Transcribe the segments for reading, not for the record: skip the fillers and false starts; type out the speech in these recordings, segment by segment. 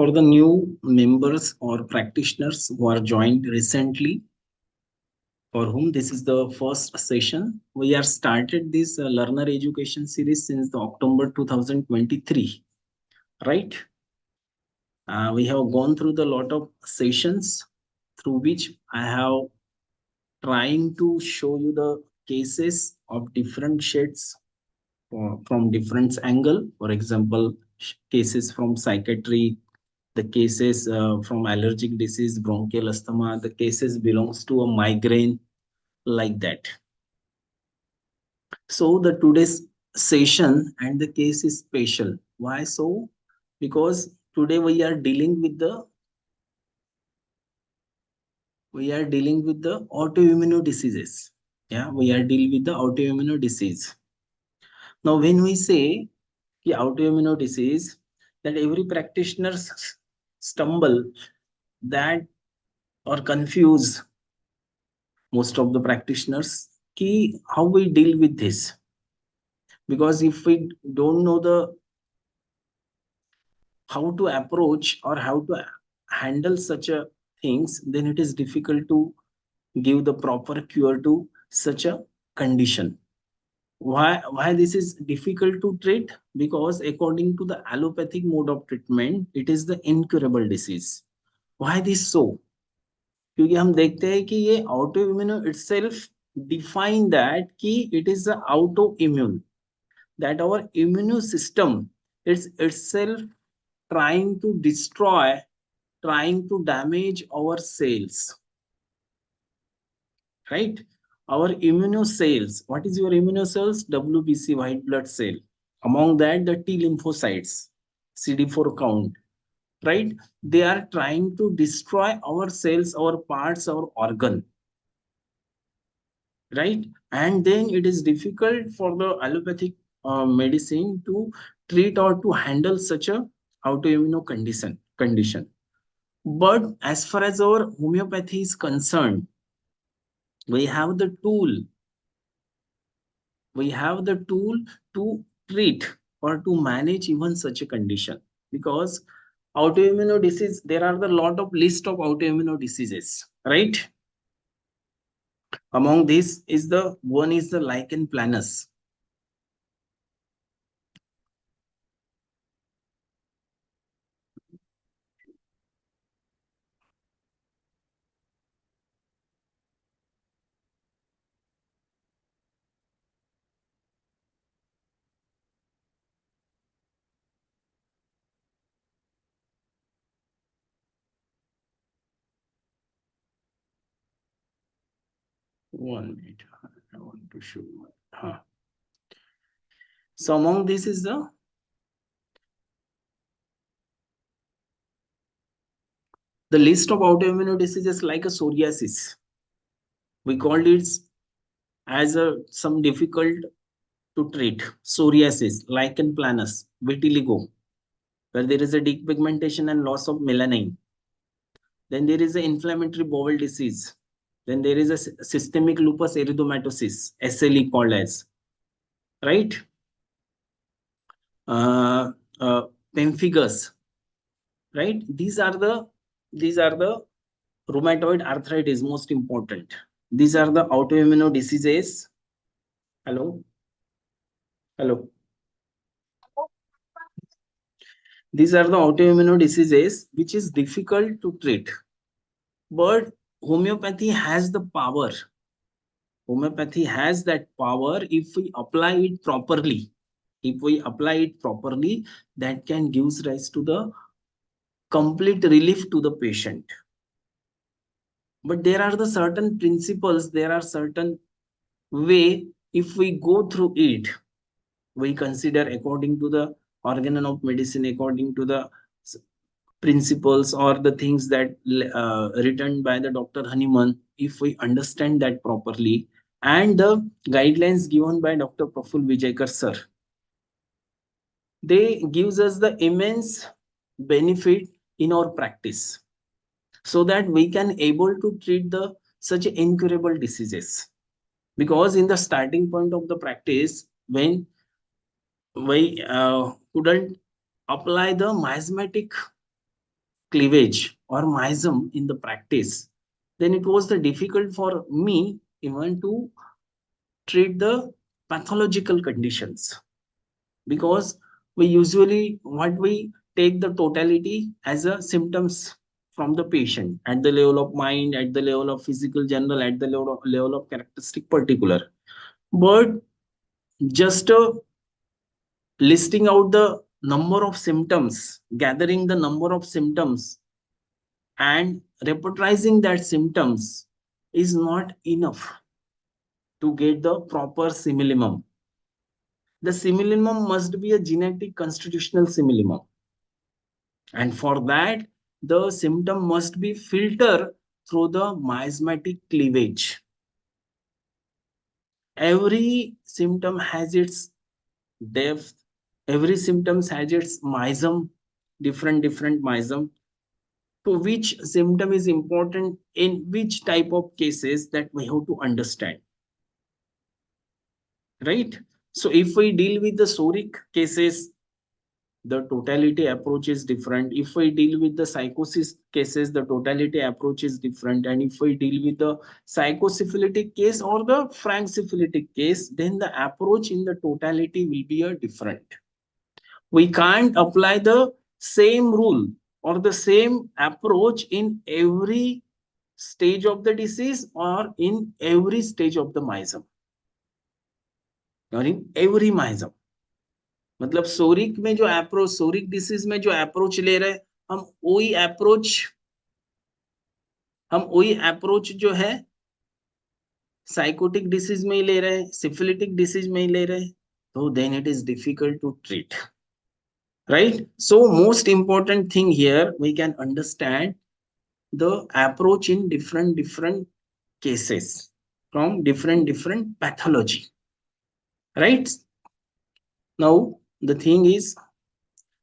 for the new members or practitioners who are joined recently, for whom this is the first session, we have started this learner education series since the October 2023, right? We have gone through the lot of sessions through which I have trying to show you the cases of different shades from different angle. For example, cases from psychiatry, the cases from allergic disease, bronchial asthma, the cases belongs to a migraine, like that. So the today's session and the case is special. Why so? Because today we are dealing with the autoimmune diseases. Yeah, we are dealing with the autoimmune disease. Now, when we say the autoimmune disease, that every practitioner stumble that or confuse most of the practitioners key how we deal with this, because if we don't know the how to approach or how to handle such a things, then it is difficult to give the proper cure to such a condition. Why this is difficult to treat? Because according to the allopathic mode of treatment, it is the incurable disease. Why this so? क्योंकि हम देखते हैं कि ये autoimmune itself define that कि it is autoimmune, that our immune system it's itself trying to destroy, trying to damage our cells, right? Our immune cells, what is your immune cells? WBC, white blood cell. Among that, the T lymphocytes, CD4 count, right? They are trying to destroy our cells, our parts, our organ, right? And then it is difficult for the allopathic medicine to treat or to handle such a autoimmune condition. But as far as our homeopathy is concerned, we have the tool to treat or to manage even such a condition. Because autoimmune disease, there are the lot of list of autoimmune diseases, right? Among these is the one is the lichen planus. One minute, I want to show you. So among this is the list of autoimmune diseases like a psoriasis. We called it as a some difficult to treat psoriasis, lichen planus, vitiligo, where there is a depigmentation and loss of melanin. Then there is an inflammatory bowel disease. Then there is a systemic lupus erythematosus, SLE called as, right? Pemphigus, right? These are the rheumatoid arthritis, most important. These are the autoimmune diseases. Hello. These are the autoimmune diseases which is difficult to treat. But homeopathy has the power. Homeopathy has that power if we apply it properly. If we apply it properly, that can give rise to the complete relief to the patient. But there are the certain principles, there are certain way, if we go through it, we consider according to the organon of medicine, according to the principles or the things that written by the Dr. Hahnemann, if we understand that properly, and the guidelines given by Dr. Praful Vijayakar sir, they gives us the immense benefit in our practice, so that we can able to treat the such incurable diseases. Because in the starting point of the practice, when we couldn't apply the miasmatic cleavage or miasm in the practice, then it was the difficult for me even to treat the pathological conditions, because we usually what we take the totality as a symptoms from the patient at the level of mind, at the level of physical general, at the level of characteristic particular. But just listing out the number of symptoms, gathering the number of symptoms and repertorizing that symptoms is not enough to get the proper simillimum. The simillimum must be a genetic constitutional simillimum. And for that, the symptom must be filtered through the miasmatic cleavage. Every symptom has its depth, every symptom has its miasm, different miasm, to which symptom is important in which type of cases that we have to understand, right? So if we deal with the psoric cases, the totality approach is different. If we deal with the psychosis cases, the totality approach is different. And if we deal with the psychosyphilitic case or the frank syphilitic case, then the approach in the totality will be a different. We can't apply the same rule or the same approach in every stage of the disease or in every stage of the miasm or in every miasm. मतलब सोरिक में जो approach, सोरिक disease में जो approach ले रहे, हम वही approach जो है साइकोटिक डिसीज में ही ले रहे, सिफिलिटिक डिसीज में ही ले रहे, तो then it is difficult to treat, right? So most important thing here, we can understand the approach in different cases from different pathology, right? Now the thing is,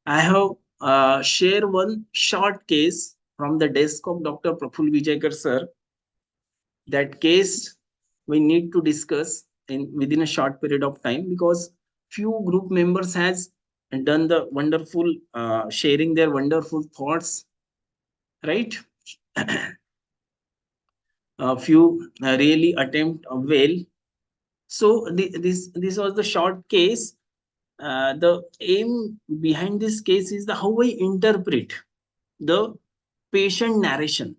I have share one short case from the desk of Dr. Praful Vijaykar sir. That case we need to discuss in within a short period of time, because few group members has done the wonderful sharing their wonderful thoughts, right? A few really attempt well. So this was the short case. The aim behind this case is the how I interpret the patient narration,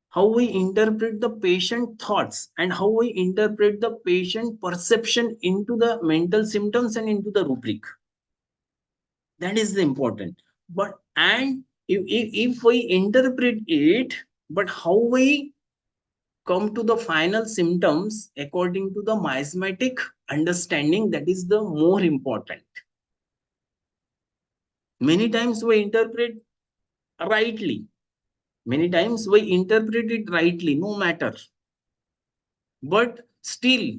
how we interpret the patient thoughts, and how we interpret the patient perception into the mental symptoms and into the rubric. That is the important. But and if we interpret it, but how we come to the final symptoms according to the miasmatic understanding, that is the more important. Many times we interpret rightly, many times we interpret it rightly, no matter, but still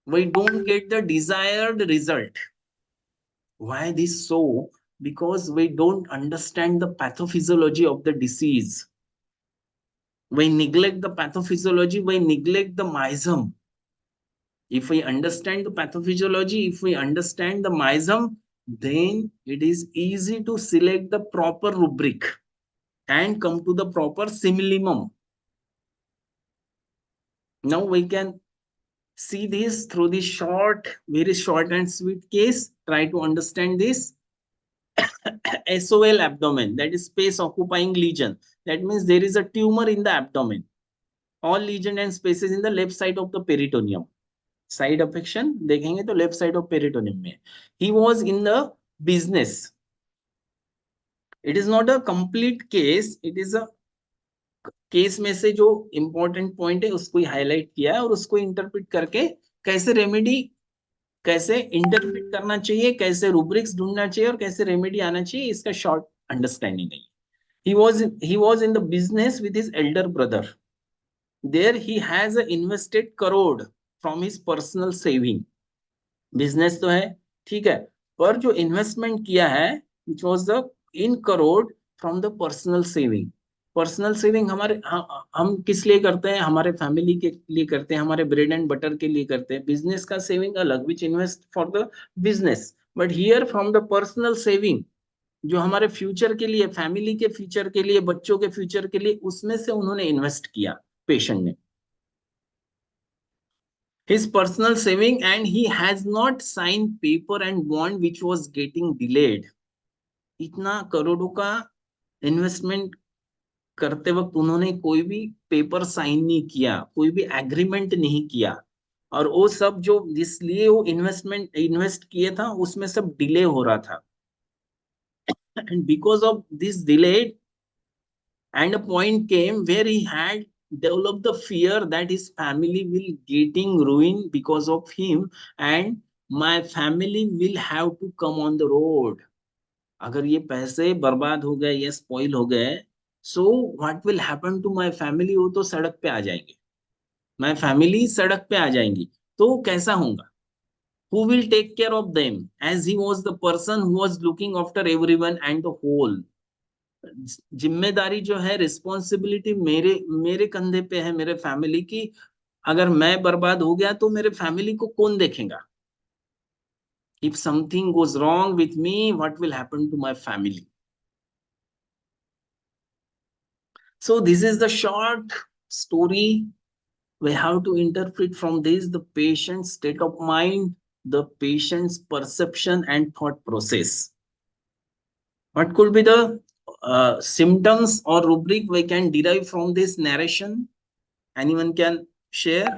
we don't get the desired result. Why this so? Because we don't understand the pathophysiology of the disease. We neglect the pathophysiology, we neglect the miasm. If we understand the pathophysiology, if we understand the miasm, then it is easy to select the proper rubric and come to the proper simillimum. Now we can see this through this short, very short and sweet case. Try to understand this. SOL abdomen, that is space occupying lesion. That means there is a tumor in the abdomen. All lesion and spaces in the left side of the peritoneum. Side affection देखेंगे तो left side of peritoneum में. He was in the business. It is not a complete case. It is a case में से जो important point है उसको highlight किया है और उसको इंटरप्रेट करके कैसे रेमेडी, कैसे इंटरप्रेट करना चाहिए, कैसे रूब्रिक्स ढूंढना चाहिए और कैसे रेमेडी आना चाहिए, इसका शॉर्ट अंडरस्टैंडिंग है. He was in the business with his elder brother. There he has invested crore from his personal saving. Business तो है, ठीक है, पर जो इन्वेस्टमेंट किया है which was the in crore from the personal saving. Personal saving हमारे हम किस लिए करते हैं, हमारे फैमिली के लिए करते हैं, हमारे ब्रेड एंड बटर के लिए करते हैं. बिजनेस का सेविंग अलग, which invest for the business, but here from the personal saving जो हमारे फ्यूचर के लिए, फैमिली के फ्यूचर के लिए, बच्चों के फ्यूचर के लिए, उसमें से उन्होंने इन्वेस्ट किया पेशेंट ने, his personal saving, and he has not signed paper and bond which was getting delayed. इतना करोड़ों का इन्वेस्टमेंट करते वक्त उन्होंने कोई भी पेपर साइन नहीं किया, कोई भी एग्रीमेंट नहीं किया, और वो सब जो जिसलिए वो इन्वेस्ट किए था उसमें सब डिले हो रहा था, and because of this delay, and a point came where he had developed the fear that his family will getting ruined because of him, and my family will have to come on the road. अगर ये पैसे बर्बाद हो गए, ये spoil हो गए, so what will happen to my family, वो तो सड़क पे आ जाएंगे, माय फैमिली सड़क पे आ जाएंगी, तो कैसा होगा, who will take care of them, as he was the person who was looking after everyone and the whole. जिम्मेदारी जो है, रिस्पॉन्सिबिलिटी मेरे मेरे कंधे पे है, मेरे फैमिली की। अगर मैं बर्बाद हो गया तो मेरे फैमिली को कौन देखेगा? If something goes wrong with me, what will happen to my family? So this is the short story. We have to interpret from this the patient's state of mind, the patient's perception and thought process. What could be the symptoms or rubric we can derive from this narration? Anyone can share?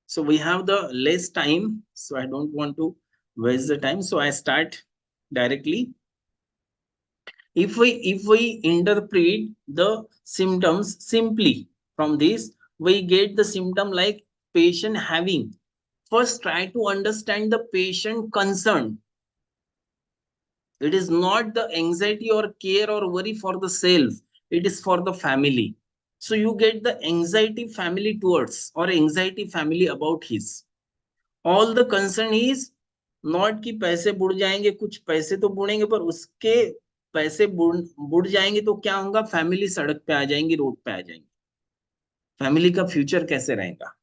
So we have the less time, so I don't want to waste the time. So I start directly. If we interpret the symptoms simply from this, we get the symptom like patient having. First, try to understand the patient concern. It is not the anxiety or care or worry for the self. It is for the family. So you get the anxiety family towards, or anxiety family about his. All the concern is not कि पैसे बुड़ जाएंगे, कुछ पैसे तो बुड़ेंगे, पर उसके पैसे बुड़ जाएंगे तो क्या होगा, फैमिली सड़क पे आ जाएंगी, रोड पे आ जाएंगी, फैमिली का फ्यूचर कैसे रहेगा,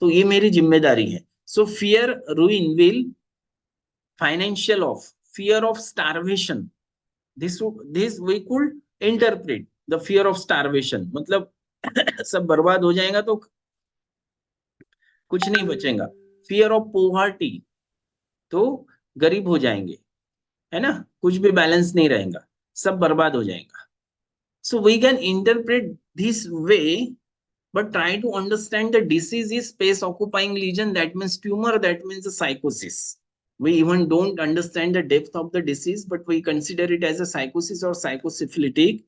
तो ये मेरी जिम्मेदारी है. So fear ruin will, financial of, fear of starvation, this we could interpret the fear of starvation, मतलब सब बर्बाद हो जाएगा तो कुछ नहीं बचेगा. फियर ऑफ पोवर्टी, तो गरीब हो जाएंगे, है ना, कुछ भी बैलेंस नहीं रहेगा, सब बर्बाद हो जाएगा. So we can interpret this way, but try to understand the disease is space occupying lesion, that means tumor, that means the psychosis. We even don't understand the depth of the disease, but we consider it as a psychosis or psychosyphilitic.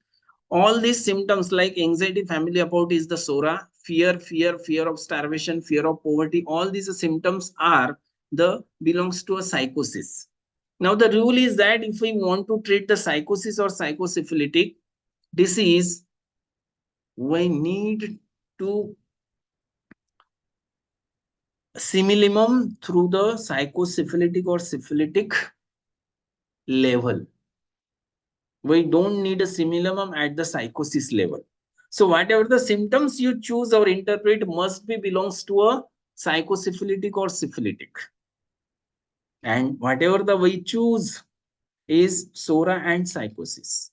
All these symptoms like anxiety family about is the sora, fear of starvation, fear of poverty, all these symptoms are the belongs to a psychosis. Now the rule is that if we want to treat the psychosis or psychosyphilitic disease, we need to similimum through the psychosyphilitic or syphilitic level. We don't need a similimum at the psychosis level. So whatever the symptoms you choose or interpret must be belongs to a psychosyphilitic or syphilitic. And whatever the we choose is sora and psychosis.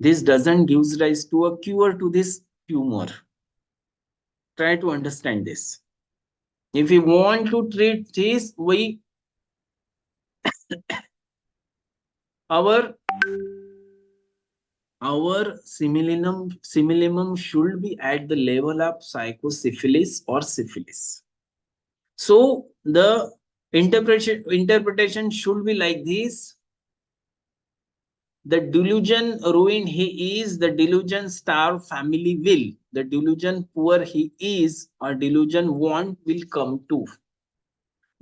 This doesn't give rise to a cure to this tumor. Try to understand this. If we want to treat this, we our similimum should be at the level of psychosyphilis or syphilis. So the interpretation should be like this. The delusion ruin he is, the delusion starve family will, the delusion poor he is, or delusion want will come to.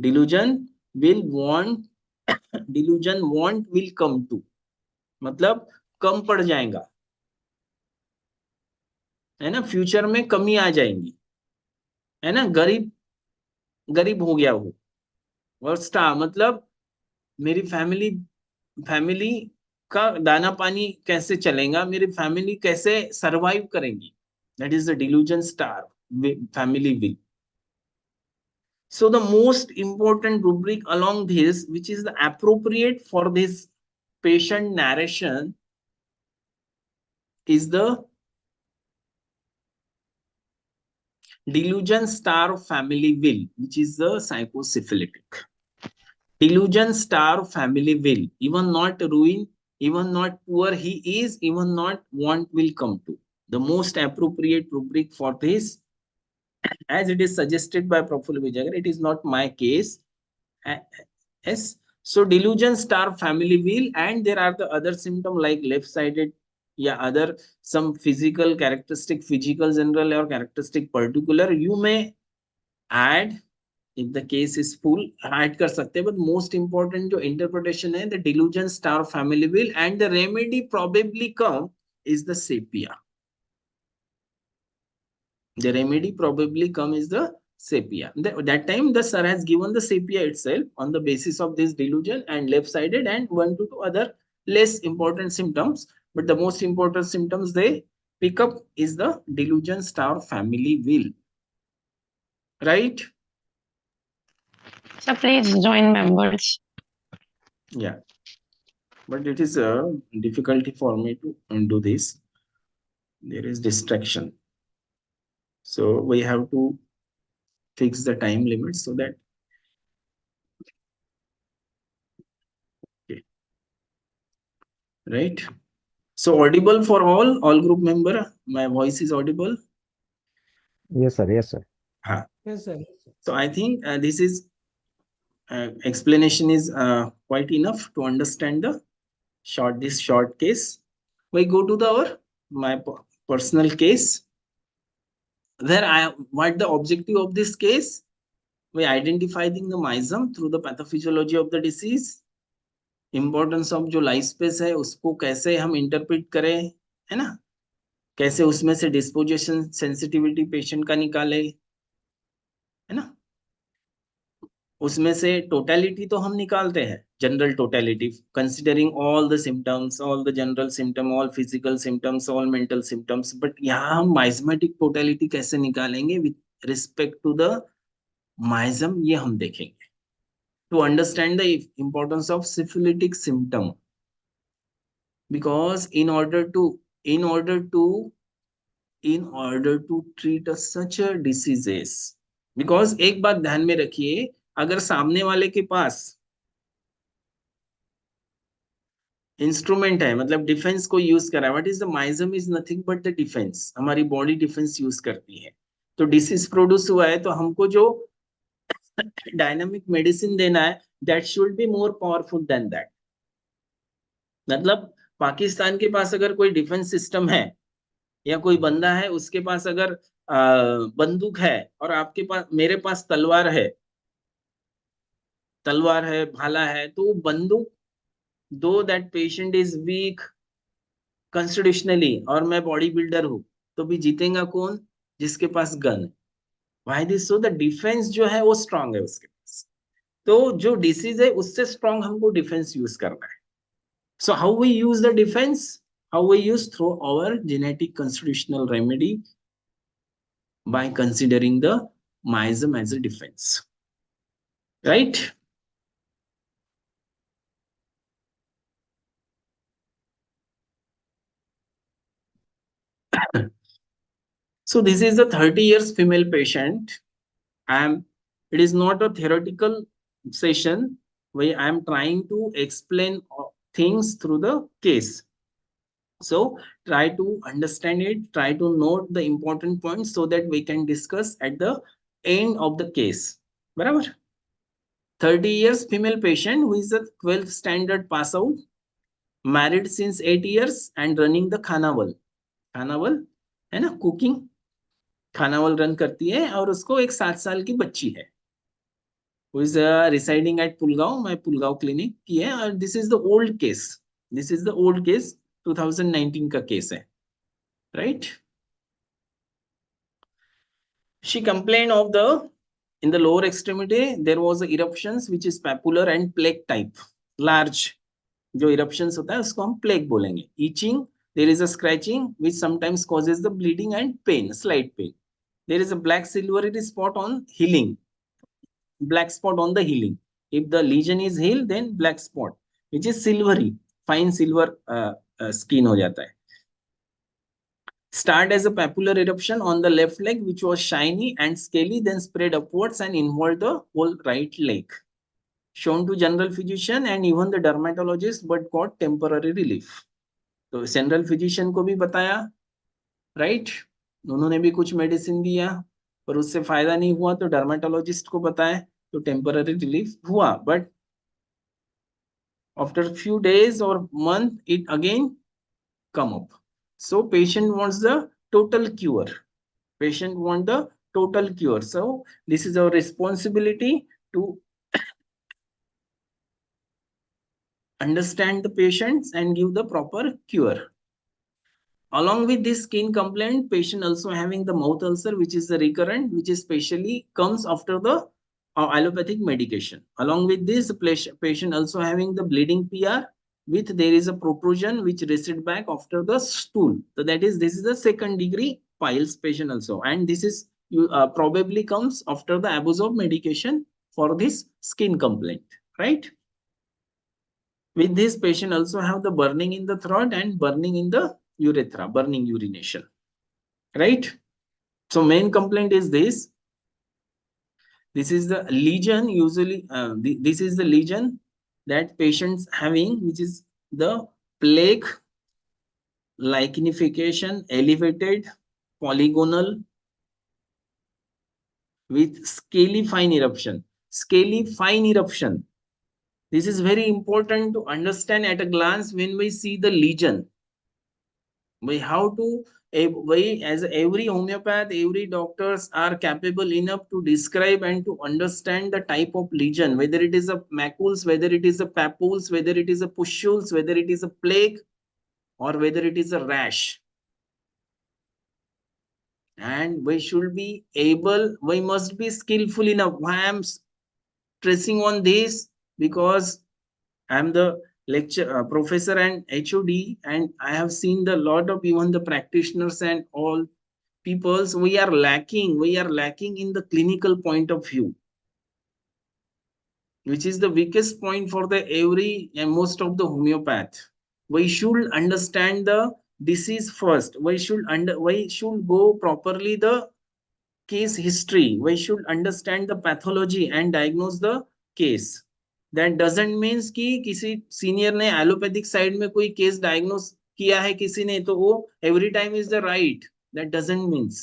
Delusion will want, delusion want will come to, मतलब कम पड़ जाएगा, है ना, future में कमी आ जाएंगी, है ना, गरीब गरीब हो गया वो, और स्टार मतलब मेरी फैमिली फैमिली का दाना पानी कैसे चलेगा, मेरी फैमिली कैसे सरवाइव करेंगी, that is the delusion star family will. So the most important rubric along this, which is the appropriate for this patient narration, is the delusion star family will, which is the psychosyphilitic. Delusion star family will, even not ruin, even not poor he is, even not want will come to. The most appropriate rubric for this, as it is suggested by Professor Vijayagar, it is not my case. Yes. So delusion star family wheel, and there are the other symptom like left-sided, yeah, other some physical characteristic, physical general or characteristic particular. You may add if the case is full, add कर सकते हैं, but most important जो interpretation है, the delusion star family wheel, and the remedy probably come is the sepia. The remedy probably come is the sepia. That time the sir has given the sepia itself on the basis of this delusion and left-sided and one to two other less important symptoms. But the most important symptoms they pick up is the delusion star family wheel. Right? So please join members. Yeah. But it is a difficulty for me to do this. There is distraction. So we have to fix the time limit so that okay. Right. So audible for all group member. My voice is audible. Yes, sir. Yes, sir. Yes, sir. So I think this is explanation is quite enough to understand the this short case. We go to the my personal case. Where what the objective of this case? We identifying the myasm through the pathophysiology of the disease. Importance of जो life space है उसको कैसे हम interpret करें, है ना, कैसे उसमें से डिस्पोजिशन सेंसिटिविटी पेशेंट का निकाले, है ना, उसमें से टोटलिटी तो हम निकालते हैं, general totality considering all the symptoms, all the general symptom, all physical symptoms, all mental symptoms, but यहाँ हम माइजमेटिक टोटलिटी कैसे निकालेंगे with respect to the miasm, ये हम देखेंगे to understand the importance of syphilitic symptom. Because in order to treat such a diseases, because एक बात ध्यान में रखिए, अगर सामने वाले के पास इंस्ट्रूमेंट है, मतलब डिफेंस को यूज करा है, what is the miasm is nothing but the defence, हमारी बॉडी डिफेंस यूज करती है. तो डिसीज प्रोड्यूस हुआ है, तो हमको जो डायनामिक मेडिसिन देना है, that should be more powerful than that. मतलब पाकिस्तान के पास अगर कोई डिफेंस सिस्टम है या कोई बंदा है उसके पास अगर बंदूक है और आपके पास, मेरे पास तलवार है, भाला है, तो बंदूक, दो that patient is weak constitutionally और मैं बॉडी बिल्डर हूं, तो भी जीतेगा कौन? जिसके पास गन है. Why this? So the defence जो है वो स्ट्रांग है उसके पास. तो जो डिसीज है उससे स्ट्रांग हमको डिफेंस यूज करना है. So how we use the defense? How we use through our genetic constitutional remedy by considering the miasm as a defense. Right? So this is a 30 years female patient. It is not a theoretical session where I am trying to explain things through the case. So try to understand it, try to note the important points so that we can discuss at the end of the case. Barabar? 30 years female patient who is a 12th standard pass out, married since 8 years and running the Khanawal. Khanawal है ना, cooking खानावल run करती है और उसको एक 7 साल की बच्ची है, who is residing at Pulgaon. मैं पुलगांव क्लिनिक की है और this is the old case. This is the old case, 2019 का केस है. Right? She complained of in the lower extremity there was eruptions which is papular and plaque type, large जो eruptions होता है उसको हम प्लेग बोलेंगे. Itching, there is a scratching which sometimes causes the bleeding and pain, slight pain. There is a black silvery spot on healing, black spot on the healing. If the lesion is healed, then black spot which is silvery, fine silver skin हो जाता है. Start as a papular eruption on the left leg which was shiny and scaly, then spread upwards and involved the whole right leg. Shown to general physician and even the dermatologist but got temporary relief. तो general physician को भी बताया, right, उन्होंने भी कुछ medicine दिया पर उससे फायदा नहीं हुआ, तो डर्मेटोलॉजिस्ट को बताया तो टेम्पररी रिलीफ हुआ, बट आफ्टर फ्यू डेज और month it again come up. So patient wants the total cure. Patient want the total cure. So this is our responsibility to understand the patients and give the proper cure. Along with this skin complaint, patient also having the mouth ulcer, which is the recurrent, which especially comes after the allopathic medication. Along with this, patient also having the bleeding PR, with there is a protrusion which recede back after the stool. So that is, this is the second degree piles patient also, and this is probably comes after the abuse of medication for this skin complaint, right? With this, patient also have the burning in the throat and burning in the urethra, burning urination, right? So main complaint is this. This is the lesion usually, this is the lesion that patients having, which is the plaque lichenification, elevated, polygonal, with scaly fine eruption. Scaly fine eruption. This is very important to understand at a glance when we see the lesion. We have to, we as every homeopath, every doctors are capable enough to describe and to understand the type of lesion, whether it is a macules, whether it is a papules, whether it is a pustules, whether it is a plague, or whether it is a rash. And we should be able, we must be skillful enough. Why I am stressing on this? Because I am the lecture professor and HOD, and I have seen the lot of even the practitioners and all peoples. We are lacking in the clinical point of view, which is the weakest point for the every and most of the homeopath. We should understand the disease first. We should go properly the case history. We should understand the pathology and diagnose the case. That doesn't means कि किसी senior ने allopathic side में कोई case diagnose किया है किसी ने तो वो every time is the right. That doesn't means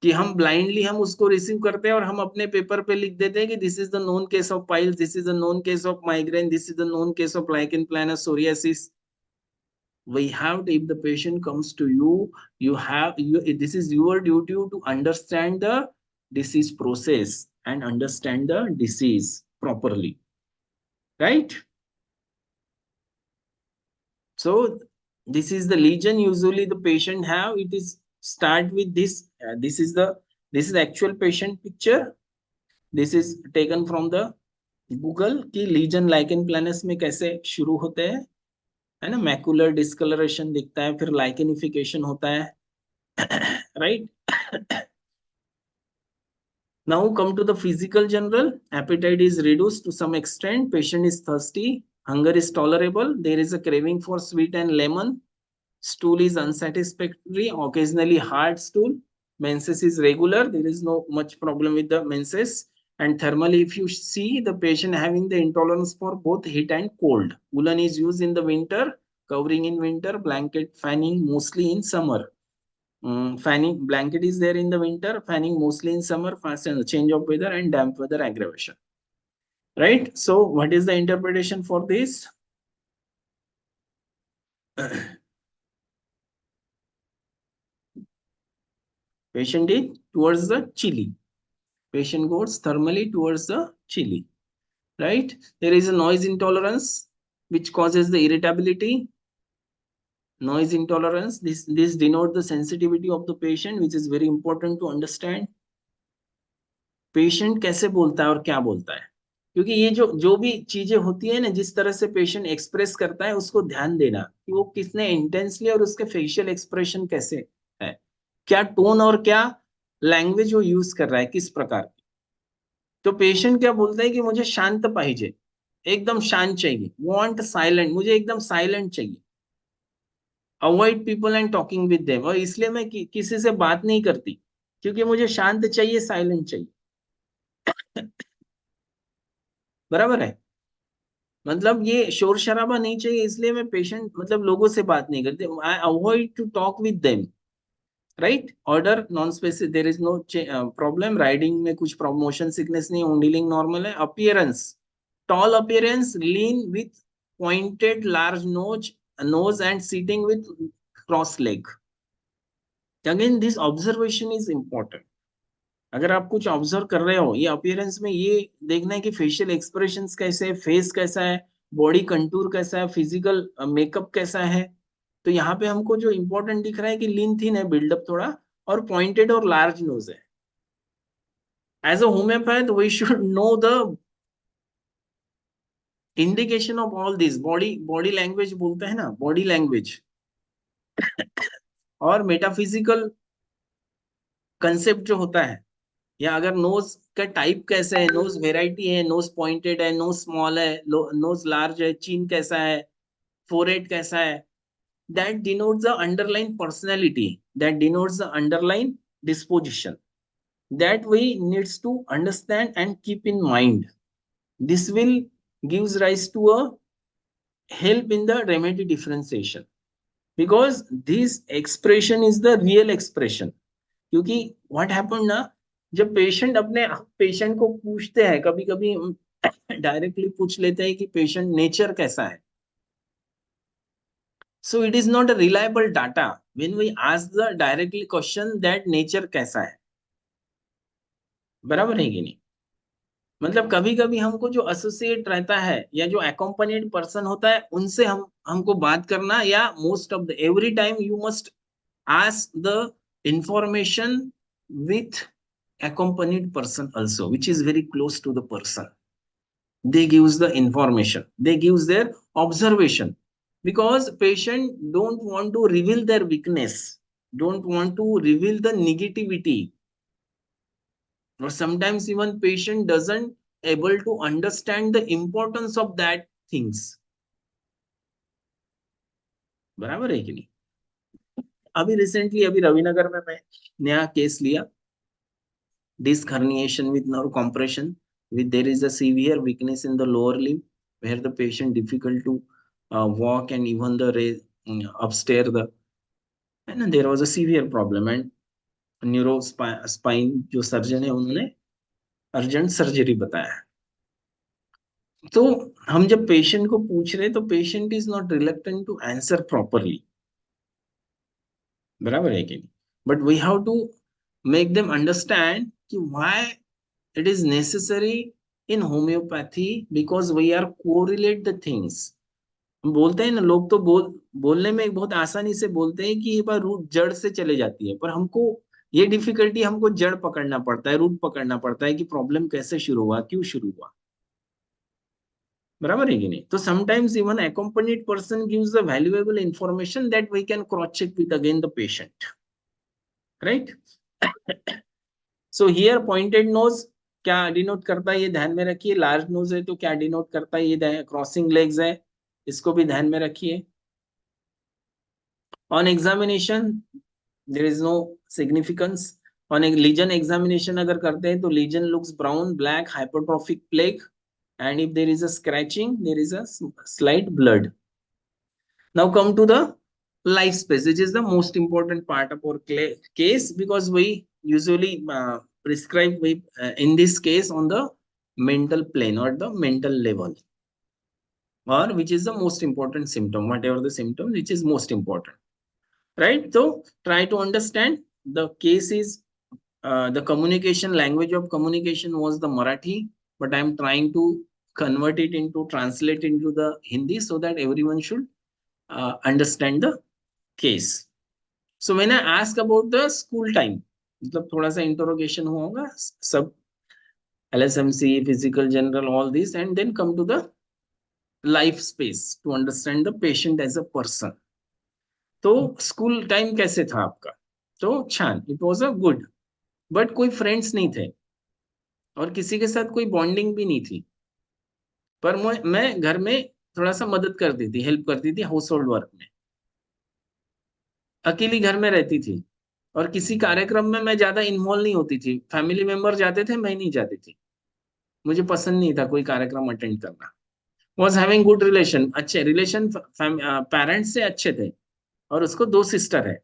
कि हम ब्लाइंडली हम उसको रिसीव करते हैं और हम अपने पेपर पे लिख देते हैं कि this is the known case of piles, this is the known case of migraine, this is the known case of lichen प्लानस psoriasis. We have to, if the patient comes to you, this is your duty to understand the disease process and understand the disease properly, right? So this is the lesion usually the patient have. It is start with this. This is the actual patient picture. This is taken from the Google कि legion lichen planus में कैसे शुरू होते हैं, है ना? Macular discolouration दिखता है, फिर लाइकेनिफिकेशन होता है, right? Now come to the physical general. Appetite is reduced to some extent. Patient is thirsty. Hunger is tolerable. There is a craving for sweet and lemon. Stool is unsatisfactory. Occasionally hard stool. Menses is regular. There is no much problem with the menses. And thermally, if you see the patient having the intolerance for both heat and cold. Woolen is used in the winter, covering in winter, blanket fanning mostly in summer. Fanning blanket is there in the winter, fanning mostly in summer, fast and change of weather and damp weather aggravation. Right? So what is the interpretation for this? Patient is towards the chilly. Patient goes thermally towards the chilly. Right? There is a noise intolerance which causes the irritability. Noise intolerance. This denotes the sensitivity of the patient, which is very important to understand. Patient कैसे बोलता है और क्या बोलता है? क्योंकि ये जो भी चीजें होती है ना, जिस तरह से पेशेंट एक्सप्रेस करता है, उसको ध्यान देना कि वो कितने इंटेंसली और उसके फेशियल एक्सप्रेशन कैसे है, क्या टोन और क्या लैंग्वेज वो यूज कर रहा है, किस प्रकार की। तो पेशेंट क्या बोलता है कि मुझे शांत पाहिजे, एकदम शांत चाहिए, वांट साइलेंट, मुझे एकदम साइलेंट चाहिए, avoid people and talking with them, और इसलिए मैं किसी से बात नहीं करती, क्योंकि मुझे शांत चाहिए, साइलेंट चाहिए। बराबर है, मतलब ये शोर शराबा नहीं चाहिए, इसलिए मैं पेशेंट मतलब लोगों से बात नहीं करती, I avoid to talk with them. Right, order non specific, there is no problem, riding में कुछ मोशन सिकनेस नहीं, ओंडिलिंग नॉर्मल है। Appearance, tall appearance, lean with pointed large nose and sitting with cross leg. Again this observation is important. अगर आप कुछ observe कर रहे हो, ये अपीयरेंस में ये देखना है कि फेशियल एक्सप्रेशंस कैसे है, फेस कैसा है, बॉडी कंटूर कैसा है, फिजिकल मेकअप कैसा है। तो यहाँ पे हमको जो इंपॉर्टेंट दिख रहा है कि लीन थिन है, बिल्डअप थोड़ा, और पॉइंटेड और लार्ज नोज है। As a homeopath we should know the indication of all this, body body language बोलते हैं ना, बॉडी लैंग्वेज और मेटाफिजिकल कंसेप्ट जो होता है, या अगर नोज का टाइप कैसे है, नोज वेराइटी है, नोज पॉइंटेड है, नोज स्मॉल है, नोज लार्ज है, चीन कैसा है, फोरहेड कैसा है, that denotes the underlying personality, that denotes the underlying disposition that we needs to understand and keep in mind. This will gives rise to a help in the remedy differentiation, because this expression is the real expression. क्योंकि what happened ना, जब patient अपने patient को पूछते हैं, कभी कभी directly पूछ लेते हैं कि पेशेंट नेचर कैसा है, so it is not a reliable data when we ask the directly question that nature कैसा है। बराबर है कि नहीं, मतलब कभी कभी हमको जो एसोसिएट रहता है या जो अकोम्पनीड पर्सन होता है, उनसे हमको बात करना, या most of the every time you must ask the information with accompanied person also, which is very close to the person. They gives the information, they gives their observation, because patient don't want to reveal their weakness, don't want to reveal the negativity, or sometimes even patient doesn't able to understand the importance of that things। बराबर है कि नहीं। अभी recently, अभी रविनगर में मैं नया case लिया, disc herniation with nerve compression, with there is a severe weakness in the lower limb, where the patient difficult to walk and even the upstairs the, and there was a severe problem, and neuro spine जो surgeon है, उन्होंने urgent surgery बताया। तो हम जब patient को पूछ रहे, तो patient is not reluctant to answer properly. बराबर है कि नहीं, but we have to make them understand कि why it is necessary in homeopathy, because we are correlate the things। हम बोलते हैं ना, लोग तो बोलने में बहुत आसानी से बोलते हैं कि ये बार रूट जड़ से चले जाती है, पर हमको ये डिफिकल्टी, हमको जड़ पकड़ना पड़ता है, रूट पकड़ना पड़ता है कि प्रॉब्लम कैसे शुरू हुआ, क्यों शुरू हुआ। बराबर है कि नहीं। तो sometimes even accompanied person gives the valuable information that we can cross check with again the patient, right? So here pointed nose क्या डिनोट करता है, ये ध्यान में रखिए। लार्ज नोज है तो क्या डिनोट करता है, ये क्रॉसिंग लेग्स है, इसको भी ध्यान में रखिए। On examination there is no significance. On एक लीजन एग्जामिनेशन अगर करते हैं, तो lesion looks brown, black, hypertrophic plaque, and if there is a scratching, there is a slight blood. Now come to the life space, which is the most important part of our case, because we usually prescribe in this case on the mental plane or the mental level, or which is the most important symptom, whatever the symptom which is most important, right? So try to understand the case is the communication language of communication was the Marathi, but I am trying to convert it into translate into the Hindi so that everyone should understand the case. So when I ask about the school time, मतलब थोड़ा सा interrogation हुआ होगा सब, LSMC, physical general, all these, and then come to the life space to understand the patient as a person. तो school time कैसे था आपका? तो छान, it was a good, but कोई फ्रेंड्स नहीं थे और किसी के साथ कोई बॉन्डिंग भी नहीं थी। पर मैं घर में थोड़ा सा मदद करती थी, हेल्प करती थी हाउस होल्ड वर्क में। अकेली घर में रहती थी और किसी कार्यक्रम में मैं ज्यादा इन्वॉल्व नहीं होती थी। फैमिली मेंबर जाते थे, मैं नहीं जाती थी। मुझे पसंद नहीं था कोई कार्यक्रम अटेंड करना। वॉज हैविंग गुड रिलेशन, अच्छे रिलेशन पेरेंट्स से अच्छे थे। और उसको 2 सिस्टर है,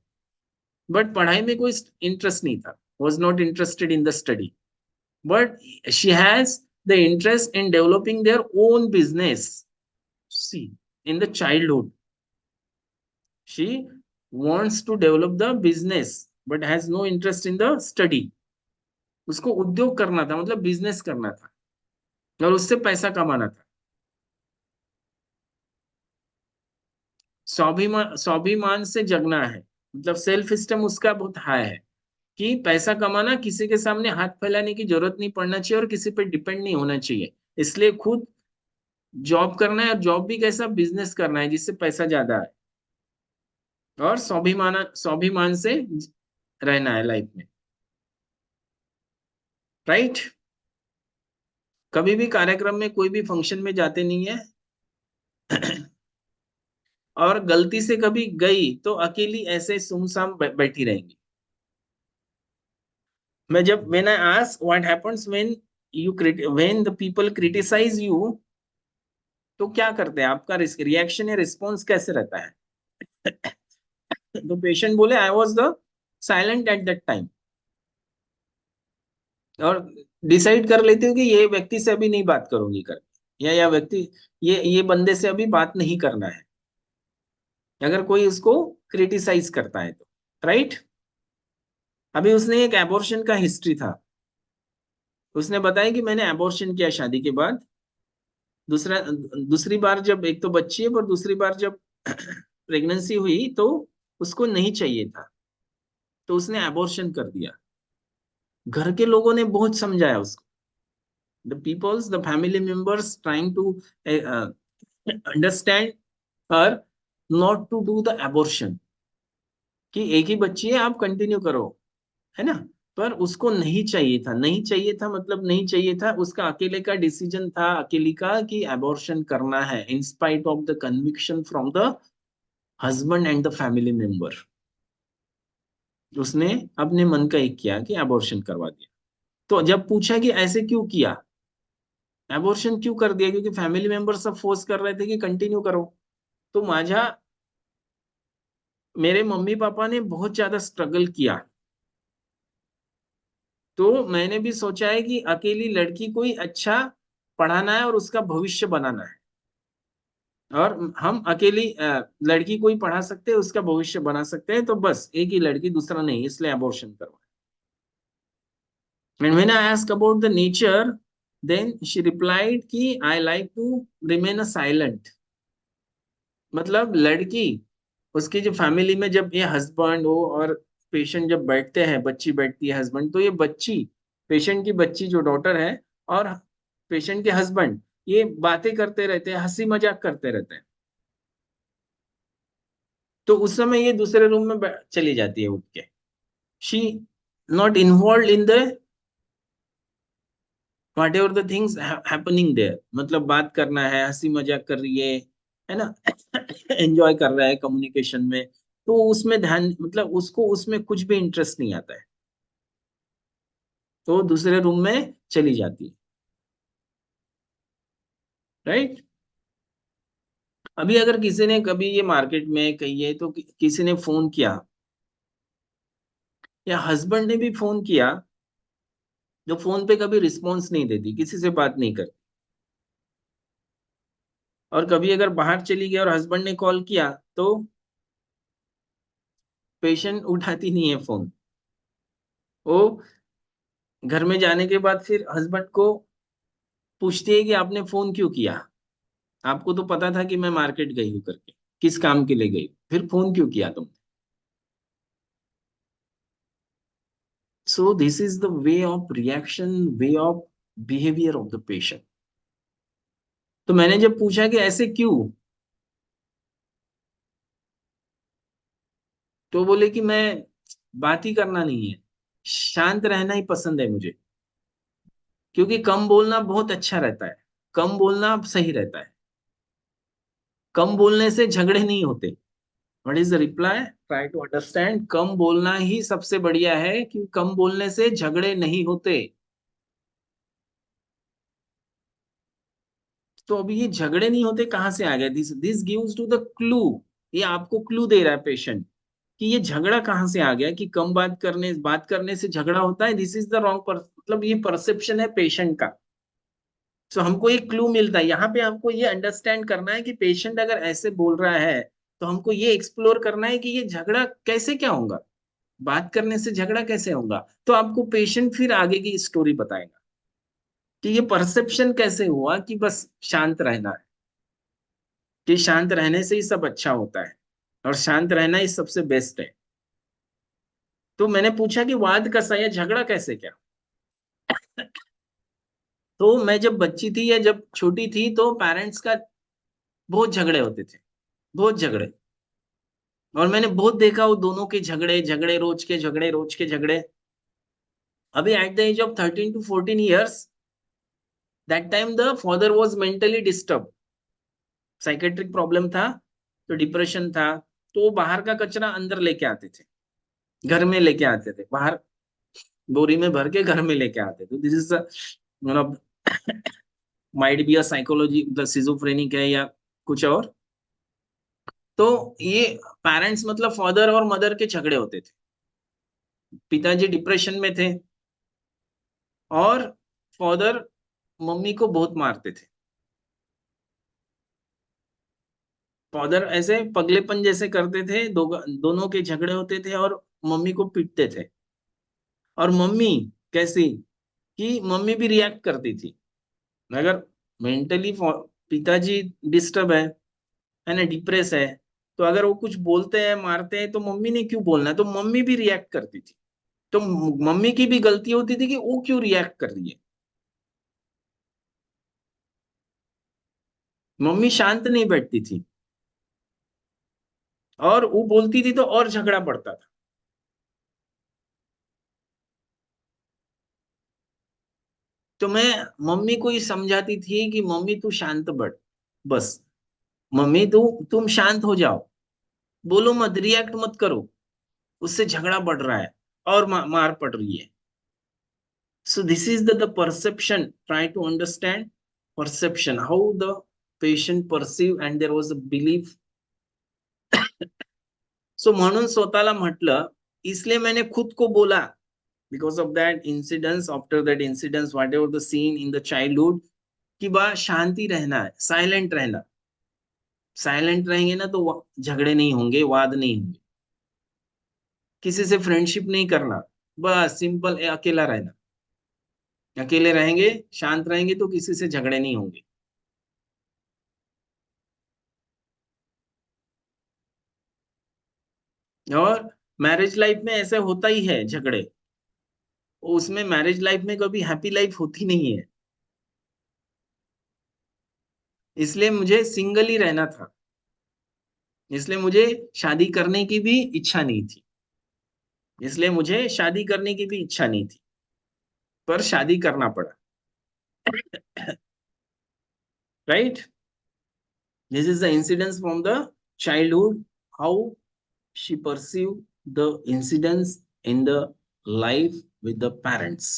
बट पढ़ाई में कोई इंटरेस्ट नहीं था, was not interested in the study. But she has the interest in developing their own business. See, in the childhood, she wants to develop the business, but has no interest in the study. उसको उद्योग करना था, मतलब business करना था और उससे पैसा कमाना था। स्वाभिमान से जगना है, मतलब सेल्फ स्टीम उसका बहुत हाई है कि पैसा कमाना, किसी के सामने हाथ फैलाने की जरूरत नहीं पड़ना चाहिए और किसी पे डिपेंड नहीं होना चाहिए। इसलिए खुद जॉब करना है, और जॉब भी कैसा, बिजनेस करना है जिससे पैसा ज्यादा है, और स्वाभिमान से रहना है लाइफ में, राइट। कभी भी कार्यक्रम में, कोई भी फंक्शन में जाते नहीं है और गलती से कभी गई तो अकेली ऐसे सुमसाम बैठी रहेंगी। मैं जब when I ask what happens when the people criticise you, तो क्या करते हैं, आपका रिएक्शन या रिस्पॉन्स कैसे रहता है? तो पेशेंट बोले, I was the silent at that time, और डिसाइड कर लेती हूँ कि ये व्यक्ति से अभी नहीं बात करूंगी कर, या व्यक्ति, ये बंदे से अभी बात नहीं करना है, अगर कोई उसको क्रिटिसाइज करता है तो, राइट। अभी उसने एक एबॉर्शन का हिस्ट्री था, उसने बताया कि मैंने एबॉर्शन किया शादी के बाद। दूसरी बार जब, एक तो बच्ची है, पर दूसरी बार जब प्रेगनेंसी हुई तो उसको नहीं चाहिए था, तो उसने एबॉर्शन कर दिया। घर के लोगों ने बहुत समझाया उसको, the family members trying to understand her not to do the abortion, कि एक ही बच्ची है, आप कंटिन्यू करो, है ना। पर उसको नहीं चाहिए था, नहीं चाहिए था मतलब नहीं चाहिए था, उसका अकेले का डिसीजन था, अकेली का, कि एबॉर्शन करना है, in spite of the conviction from the husband and the family member. उसने अपने मन का एक किया कि एबॉर्शन करवा दिया। तो जब पूछा कि ऐसे क्यों किया, एबॉर्शन क्यों कर दिया, क्योंकि फैमिली मेंबर सब फोर्स कर रहे थे कि कंटिन्यू करो। तो मेरे मम्मी पापा ने बहुत ज्यादा स्ट्रगल किया। तो मैंने भी सोचा है कि अकेली लड़की को ही अच्छा पढ़ाना है और उसका भविष्य बनाना है, और हम अकेली लड़की को ही पढ़ा सकते हैं, उसका भविष्य बना सकते हैं, तो बस एक ही लड़की, दूसरा नहीं, इसलिए अबॉर्शन करवाया। And when I asked about the nature, then she replied कि I like to remain a silent। मतलब लड़की, उसकी जो फैमिली में जब ये हस्बैंड हो और पेशेंट जब बैठते हैं, बच्ची बैठती है, हस्बैंड, तो ये बच्ची, पेशेंट की बच्ची जो डॉटर है, और पेशेंट के हस्बैंड, ये बातें करते रहते हैं, हंसी मजाक करते रहते हैं। तो उस समय ये दूसरे रूम में चली जाती है उठ के। She not involve in the whatever the things happening there, मतलब बात करना है, हंसी मजाक कर रही है ना, एंजॉय कर रहा है कम्युनिकेशन में, तो उसमें ध्यान, मतलब उसको उसमें कुछ भी इंटरेस्ट नहीं आता है, तो दूसरे रूम में चली जाती है, राइट। अभी अगर किसी ने कभी, ये मार्केट में कही है, तो किसी ने फोन किया या हस्बैंड ने भी फोन किया, जो फोन पे कभी रिस्पॉन्स नहीं देती, किसी से बात नहीं करती, और कभी अगर बाहर चली गई और हस्बैंड ने कॉल किया तो पेशेंट उठाती नहीं है फोन। वो घर में जाने के बाद फिर हस्बैंड को पूछती है कि आपने फोन क्यों किया, आपको तो पता था कि मैं मार्केट गई हूँ करके, किस काम के लिए गई, फिर फोन क्यों किया तुमने। सो this is the way of reaction, way of behaviour of the patient. तो मैंने जब पूछा कि ऐसे क्यों, तो बोले कि मैं बात ही करना नहीं है, शांत रहना ही पसंद है मुझे, क्योंकि कम बोलना बहुत अच्छा रहता है, कम बोलना सही रहता है, कम बोलने से झगड़े नहीं होते। What is the reply? Try to understand. कम बोलना ही सबसे बढ़िया है, कि कम बोलने से झगड़े नहीं होते। तो अभी ये झगड़े नहीं होते कहाँ से आ गए? This this gives to the clue. ये आपको क्लू दे रहा है पेशेंट, कि ये झगड़ा कहाँ से आ गया, कि कम बात करने से झगड़ा होता है। दिस इज द रॉन्ग मतलब ये परसेप्शन है पेशेंट का। तो हमको एक क्लू मिलता है यहाँ पे। हमको ये अंडरस्टैंड करना है कि पेशेंट अगर ऐसे बोल रहा है, तो हमको ये एक्सप्लोर करना है कि ये झगड़ा कैसे क्या होगा, बात करने से झगड़ा कैसे होगा। तो आपको पेशेंट फिर आगे की स्टोरी बताएगा कि ये परसेप्शन कैसे हुआ कि बस शांत रहना है, कि शांत रहने से ही सब अच्छा होता है, और शांत रहना ही सबसे बेस्ट है। तो मैंने पूछा कि वाद कैसा या झगड़ा कैसे क्या। तो मैं जब बच्ची थी या जब छोटी थी, तो पेरेंट्स का बहुत झगड़े होते थे, बहुत झगड़े। और मैंने बहुत देखा वो दोनों के झगड़े, झगड़े रोज के झगड़े, रोज के झगड़े। अभी at the age of 13 to 14 years, that time the father was mentally disturb, psychiatric problem था, तो डिप्रेशन था। तो वो बाहर का कचरा अंदर लेके आते थे, घर में लेके आते थे, बाहर बोरी में भर के घर में लेके आते थे। दिस इज मतलब माइट बी अ साइकोलॉजी, मतलब सिजोफ्रेनिक है या कुछ और। तो ये पेरेंट्स मतलब फादर और मदर के झगड़े होते थे। पिताजी डिप्रेशन में थे, और फादर मम्मी को बहुत मारते थे। फादर ऐसे पगलेपन जैसे करते थे, दोनों के झगड़े होते थे, और मम्मी को पीटते थे। और मम्मी कैसी, कि मम्मी भी रिएक्ट करती थी। अगर मेंटली पिताजी डिस्टर्ब है ना, डिप्रेस है, तो अगर वो कुछ बोलते हैं, मारते हैं, तो मम्मी ने क्यों बोलना है, तो मम्मी भी रिएक्ट करती थी। तो मम्मी की भी गलती होती थी कि वो क्यों रिएक्ट कर रही है। मम्मी शांत नहीं बैठती थी, और वो बोलती थी तो और झगड़ा बढ़ता था। तो मैं मम्मी को ही समझाती थी कि मम्मी तू शांत बैठ, बस मम्मी तुम शांत हो जाओ, बोलो मत, रिएक्ट मत करो, उससे झगड़ा बढ़ रहा है और मार पड़ रही है। So this is the perception. Try to understand perception, how the patient perceive, and there was a belief. So म्हणून स्वतःला म्हटलं, इसलिए मैंने खुद को बोला, because of that incidents, after that incidents, whatever the scene in the childhood, कि बा शांति रहना है, साइलेंट रहना। साइलेंट रहेंगे ना तो झगड़े नहीं होंगे, वाद नहीं होंगे, किसी से फ्रेंडशिप नहीं करना, बस सिंपल अकेला रहना। अकेले रहेंगे, शांत रहेंगे, तो किसी से झगड़े नहीं होंगे। और मैरिज लाइफ में ऐसे होता ही है झगड़े, उसमें मैरिज लाइफ में कभी हैप्पी लाइफ होती नहीं है। इसलिए मुझे सिंगल ही रहना था, इसलिए मुझे शादी करने की भी इच्छा नहीं थी, इसलिए मुझे शादी करने की भी इच्छा नहीं थी, पर शादी करना पड़ा। Right, this is the incidence from the childhood, how she perceive the incidence in the life with the parents.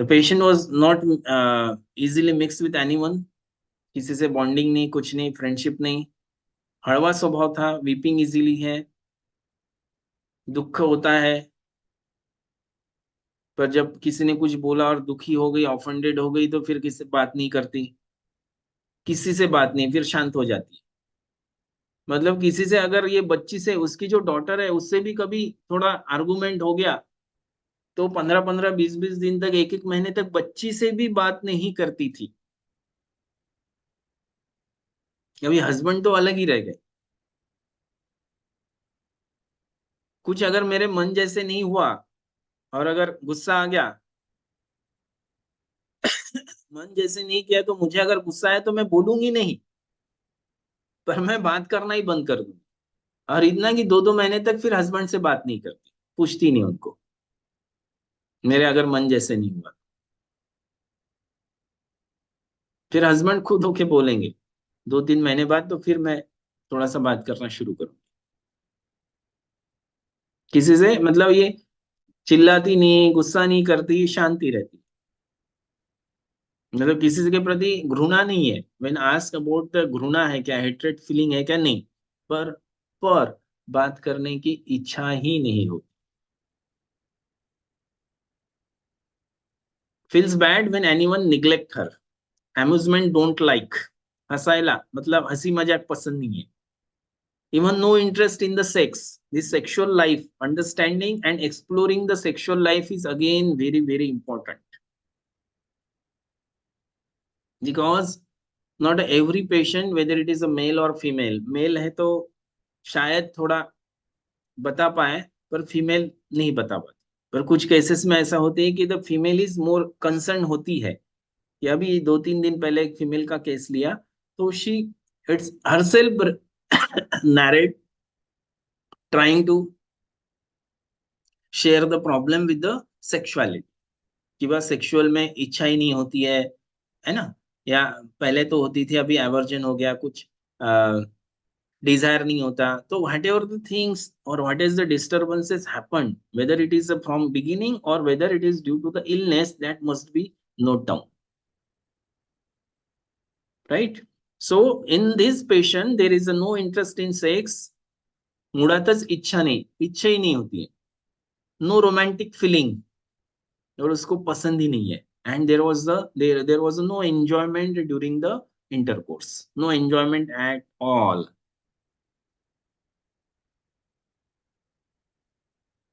The patient was not easily mix with anyone, किसी से बॉन्डिंग नहीं, कुछ नहीं, फ्रेंडशिप नहीं, हड़वा स्वभाव था, वीपिंग इजीली है, दुख होता है, पर जब किसी ने कुछ बोला और दुखी हो गई, ऑफेंडेड हो गई, तो फिर किसी से बात नहीं करती, किसी से बात नहीं, फिर शांत हो जाती है। मतलब किसी से, अगर ये बच्ची से, उसकी जो डॉटर है, उससे भी कभी थोड़ा आर्गुमेंट हो गया, तो 15-15, 20-20 दिन तक, 1-1 महीने तक बच्ची से भी बात नहीं करती थी। अभी हस्बैंड तो अलग ही रह गए। कुछ अगर मेरे मन जैसे नहीं हुआ, और अगर गुस्सा आ गया, मन जैसे नहीं किया तो मुझे अगर गुस्सा है तो मैं बोलूंगी नहीं, पर मैं बात करना ही बंद कर दूंगी। और इतना कि 2-2 महीने तक फिर हस्बैंड से बात नहीं करती, पूछती नहीं उनको, मेरे अगर मन जैसे नहीं हुआ। फिर हस्बैंड खुद होके बोलेंगे 2-3 महीने बाद, तो फिर मैं थोड़ा सा बात करना शुरू करूँ किसी से। मतलब ये चिल्लाती नहीं, गुस्सा नहीं करती, शांति रहती, मतलब किसी के प्रति घृणा नहीं है। व्हेन आस्क अबाउट द घृणा है क्या, हेट्रेड फीलिंग है क्या, नहीं। पर पर बात करने की इच्छा ही नहीं होती। Feels bad when anyone neglect her, amusement don't like, हंसाइला मतलब हंसी मजाक पसंद नहीं है, even no interest in the sex, the sexual life, understanding and exploring the sexual life is again very very important, because not every patient, whether it is a male or female, male है तो शायद थोड़ा बता पाए, पर female नहीं बता पाती। पर कुछ केसेस में ऐसा होते है कि the female is more concern होती है। कि अभी 2-3 दिन पहले एक फीमेल का केस लिया, तो she it's herself narrate trying to share the problem with the sexuality, कि बस सेक्सुअल में इच्छा ही नहीं होती है ना, या पहले तो होती थी, अभी एवर्जन हो गया, कुछ डिजायर नहीं होता। तो व्हाट एवर द थिंग्स और what is the disturbances happen, whether it is from beginning और whether it is due to the illness, that must be note down, right? So in this patient there is no interest in sex, मुळातच इच्छा नहीं, इच्छा ही नहीं होती है, no romantic feeling, और उसको पसंद ही नहीं है। And there was no enjoyment during the intercourse, no enjoyment at all,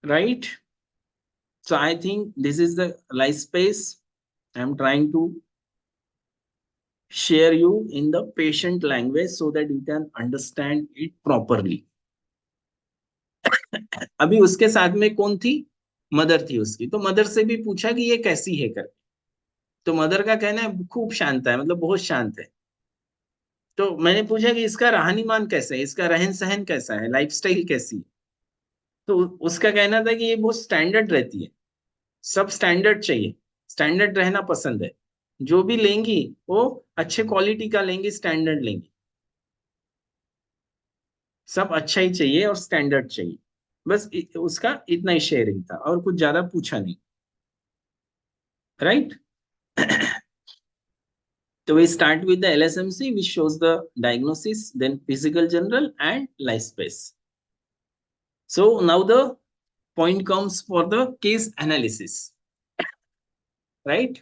right? So I think this is the life space I'm trying to share you in the patient language so that you can understand it properly. अभी उसके साथ में कौन थी? Mother थी उसकी। तो mother से भी पूछा कि ये कैसी है कर, तो मदर का कहना है खूब शांत है, मतलब बहुत शांत है। तो मैंने पूछा कि इसका रहनीमान कैसा है, इसका रहन सहन कैसा है, लाइफस्टाइल कैसी है? तो उसका कहना था कि ये बहुत स्टैंडर्ड रहती है, सब स्टैंडर्ड चाहिए, स्टैंडर्ड रहना पसंद है, जो भी लेंगी वो अच्छे क्वालिटी का लेंगी, स्टैंडर्ड लेंगी, सब अच्छा ही चाहिए और स्टैंडर्ड चाहिए। बस उसका इतना ही शेयरिंग था और कुछ ज्यादा पूछा नहीं, राइट? तो we start with the LSMC, which shows the diagnosis, then physical general and life space. So now the point comes for the case analysis, right?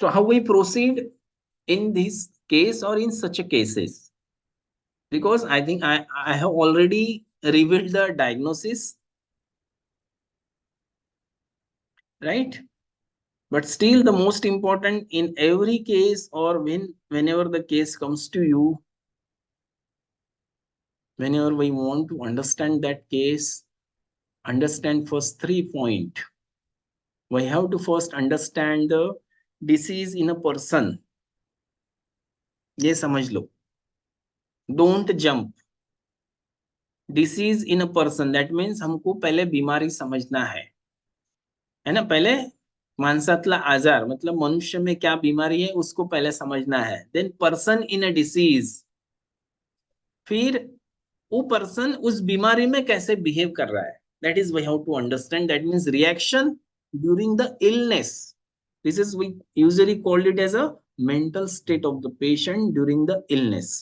So how we proceed in this case or in such a cases? Because I think I have already revealed the diagnosis, right? But still the most important in every case, or whenever the case comes to you, whenever we want to understand that case, understand first 3 points. We have to first understand the disease in a person. ये समझ लो, don't jump. Disease in a person, that means हमको पहले बीमारी समझना है ना? पहले माणसातला आजार, मतलब मनुष्य में क्या बीमारी है उसको पहले समझना है। Then person in a disease, फिर वो पर्सन उस बीमारी में कैसे बिहेव कर रहा है, that is we have to understand, that means reaction during the illness. This is we usually called it as a mental state of the patient during the illness,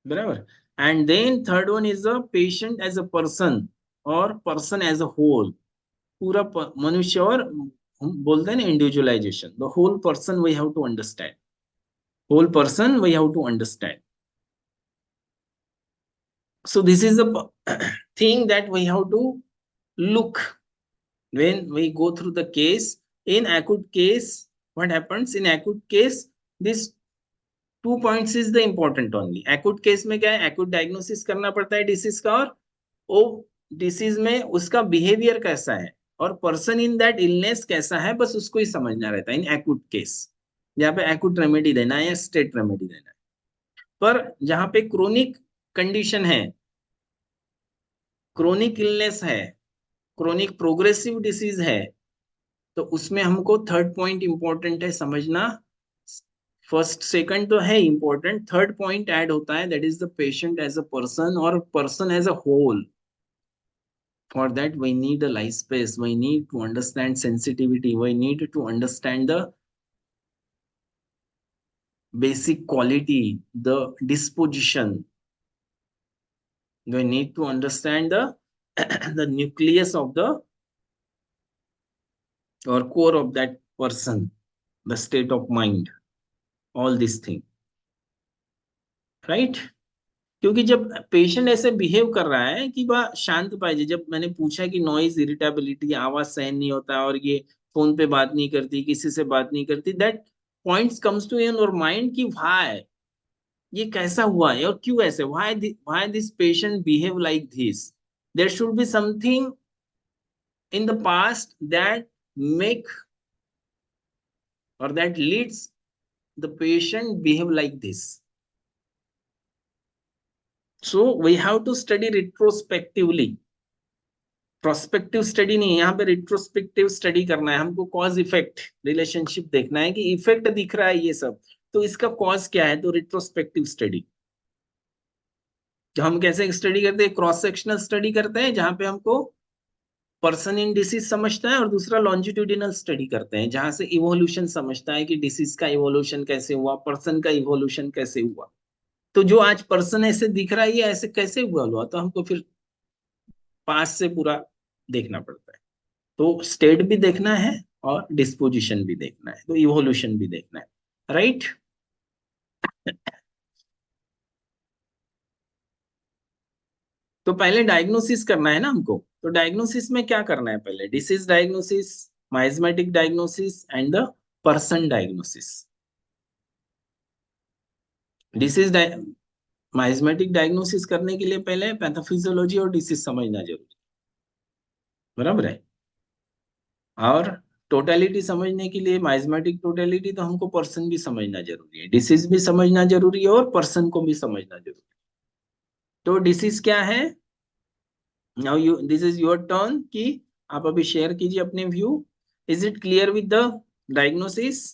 बराबर? And then third one is the patient as a person or person as a whole, पूरा मनुष्य, और हम बोलते हैं ना individualisation, the whole person we have to understand, whole person we have to understand. So this is the thing that we have to look when we go through the case. In acute case, what happens in acute case, this 2 points is the important only. acute case में क्या है, acute diagnosis करना पड़ता है disease का, और वो disease में उसका बिहेवियर कैसा है और पर्सन इन दैट इलनेस कैसा है, बस उसको ही समझना रहता है इन एक्यूट केस, जहाँ पे एक्यूट रेमेडी देना है या स्टेट रेमेडी देना है। पर जहाँ पे क्रोनिक कंडीशन है, क्रोनिक इलनेस है, क्रोनिक प्रोग्रेसिव डिसीज है, तो उसमें हमको थर्ड पॉइंट इंपॉर्टेंट है समझना। फर्स्ट सेकंड तो है इंपॉर्टेंट, थर्ड पॉइंट ऐड होता है, that is the patient as a person और person as a whole. For that, we need a life space. We need to understand sensitivity. We need to understand the basic quality, the disposition. We need to understand the the nucleus of the or core of that person, the state of mind, all these things, right? क्योंकि जब patient ऐसे behave कर रहा है कि वह शांत पाइए, जब मैंने पूछा कि नॉइज, इरिटेबिलिटी, आवाज सहन नहीं होता और ये फोन पे बात नहीं करती, किसी से बात नहीं करती, that points comes to your mind कि व्हाई ये कैसा हुआ है और क्यों ऐसे, why this patient behave like this, there should be something in the past that make और that leads the patient behave like this. So we have to study retrospectively. Prospective study नहीं, यहाँ पे रिट्रोस्पेक्टिव स्टडी करना है हमको, cause effect relationship देखना है कि इफेक्ट दिख रहा है ये सब, तो इसका कॉज क्या है, तो रिट्रोस्पेक्टिव स्टडी. तो हम कैसे स्टडी करते हैं, क्रॉस सेक्शनल स्टडी करते हैं जहां पे हमको पर्सन इन डिसीज समझता है, और दूसरा लॉन्जिट्यूडिनल स्टडी करते हैं जहां से इवोल्यूशन समझता है कि डिसीज का इवोल्यूशन कैसे हुआ, पर्सन का इवोल्यूशन कैसे हुआ. तो जो आज पर्सन ऐसे दिख रहा है ये ऐसे कैसे हुआ, तो हमको फिर पास से पूरा देखना पड़ता है. तो स्टेट भी देखना है और डिस्पोजिशन भी देखना है, तो इवोल्यूशन भी देखना है, राइट? तो पहले डायग्नोसिस करना है ना हमको. तो डायग्नोसिस में क्या करना है, पहले disease diagnosis, miasmatic diagnosis and the person diagnosis. Disease miasmatic diagnosis करने के लिए पहले पैथोफिजियोलॉजी और डिसीज समझना जरूरी, बराबर है. और टोटलिटी समझने के लिए, माइजमेटिक टोटलिटी, तो हमको पर्सन भी समझना जरूरी है, डिसीज भी समझना जरूरी है और पर्सन को भी समझना जरूरी है. तो डिसीज क्या है, now you, this is your turn कि आप अभी शेयर कीजिए अपने view. Is it clear with the diagnosis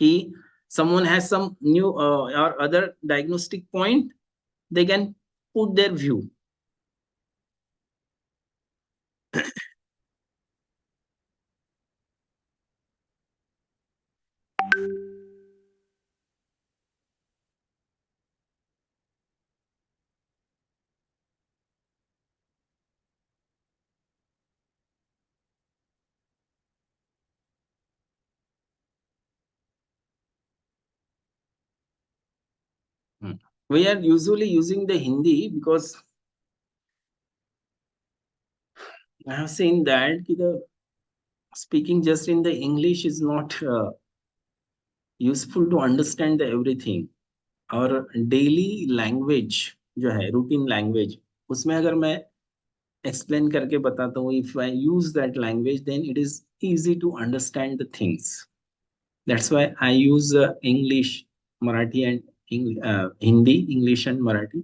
कि someone has some new or other diagnostic point, they can put their view. We are usually using the Hindi because I have seen that the speaking just in the English is not useful to understand the everything. और daily language जो है, routine language, उसमें अगर मैं explain करके बताता हूँ, if I use that language then it is easy to understand the things. That's why I use English, Marathi and Hindi, English and Marathi,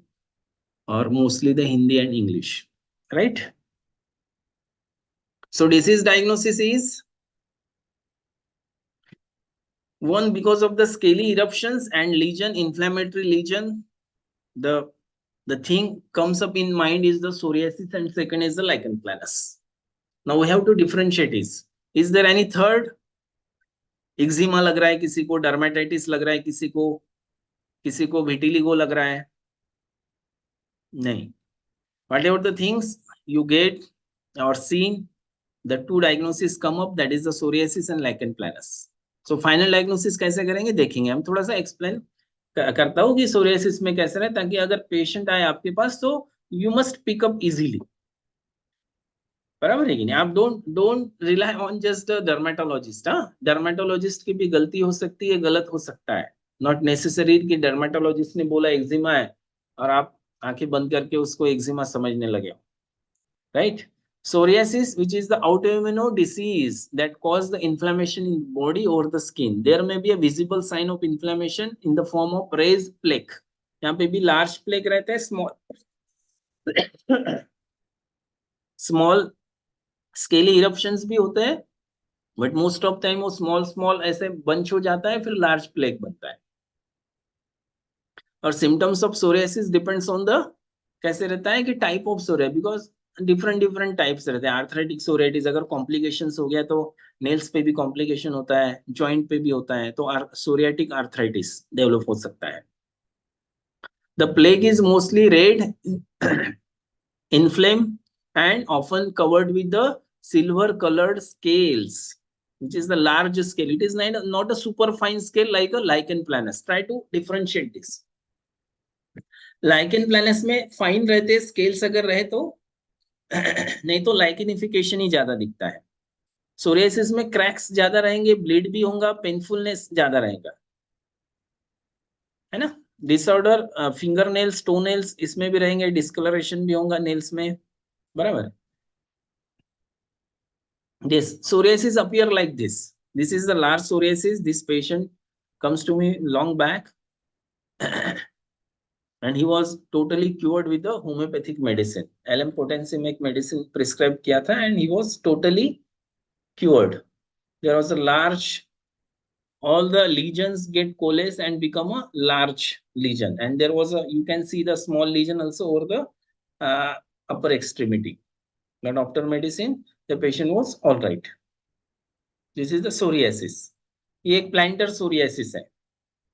or mostly the Hindi and English, right? So disease diagnosis is one, because of the scaly eruptions and lesion, inflammatory lesion, the thing comes up in mind is the psoriasis, and second is the lichen planus. Now we have to differentiate is there any third? Eczema लग रहा है किसी को, dermatitis लग रहा है किसी को विटिलिगो लग रहा है, नहीं. Whatever the things you get or seen, the two diagnoses come up, that is the psoriasis and lichen planus. So final diagnosis कैसे करेंगे देखेंगे. हम थोड़ा सा एक्सप्लेन करता हूँ कि psoriasis में कैसे रहे, ताकि अगर पेशेंट आए आपके पास तो you must pick up easily, बराबर है कि नहीं. आप don't rely on just dermatologist. हाँ, डर्मेटोलॉजिस्ट की भी गलती हो सकती है, गलत हो सकता है. नॉट नेसेसरी कि डर्मेटोलॉजिस्ट ने बोला एक्जिमा है और आप आंखें बंद करके उसको एक्जिमा समझने लगे. right? Psoriasis, which is the autoimmune disease that cause the inflammation in the body or the skin. There may be a visible sign of inflammation in the form of raised plaque. यहाँ पे भी large plaque रहता है, small scaly eruptions भी होते हैं, but most of time वो small ऐसे bunch हो जाता है, फिर large plaque बनता है. और symptoms of psoriasis depends on the कैसे रहता है कि type of psoriasis, because different types रहते हैं. आर्थराइटिक सोरियासिस अगर कॉम्प्लिकेशंस हो गया तो नेल्स पे भी कॉम्प्लिकेशन होता है, जॉइंट पे भी होता है, तो सोरियाटिक आर्थराइटिस डेवलप हो सकता है. The plague is mostly red, inflamed and often covered with the silver colored scales, which is the large scale. It is not a super fine scale like a lichen planus. Try to differentiate this. lichen planus में fine रहते scales अगर रहे तो नहीं तो lichenification ही ज्यादा दिखता है. सोरियासिस में क्रैक्स ज्यादा रहेंगे, ब्लीड भी होगा, पेनफुलनेस ज्यादा रहेगा, है ना. Disorder finger nails, to nails इसमें भी रहेंगे, डिस्कलरेशन भी होगा नेल्स में, बराबर. This psoriasis appear like this. This is the large psoriasis. This patient comes to me long back and he was totally cured with the homeopathic medicine. LM potassium एक medicine prescribed किया था and he was totally cured. There was a large, all the lesions get coalesce and become a large lesion, and there was a, you can see the small lesion also over the upper extremity, but after medicine the patient was all right. This is the psoriasis. ये एक plantar psoriasis है,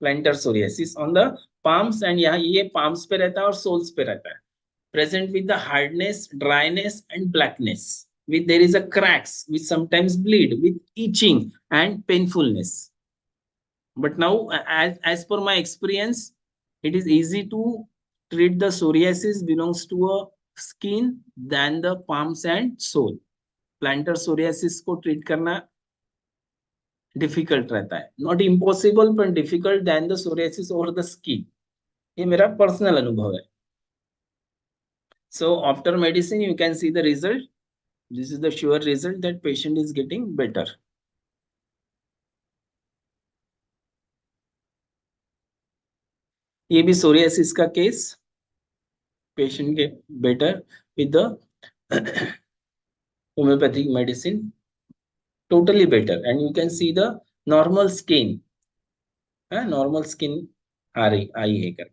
plantar psoriasis on the palms, and यहाँ ये palms पे रहता है और soles पे रहता है. Present with the hardness, dryness and blackness, with there is a cracks, which sometimes bleed, with itching and painfulness. But now, as per my experience, it is easy to treat the psoriasis belongs to a skin than the palms and sole. Plantar psoriasis को treat करना difficult रहता है, not impossible but difficult than the psoriasis over the skin. ये मेरा personal अनुभव है. So after medicine you can see the result. This is the sure result that patient is getting better. ये भी psoriasis का case, patient get better with the homeopathic medicine, totally better, and you can see the normal skin, normal skin आई है कर.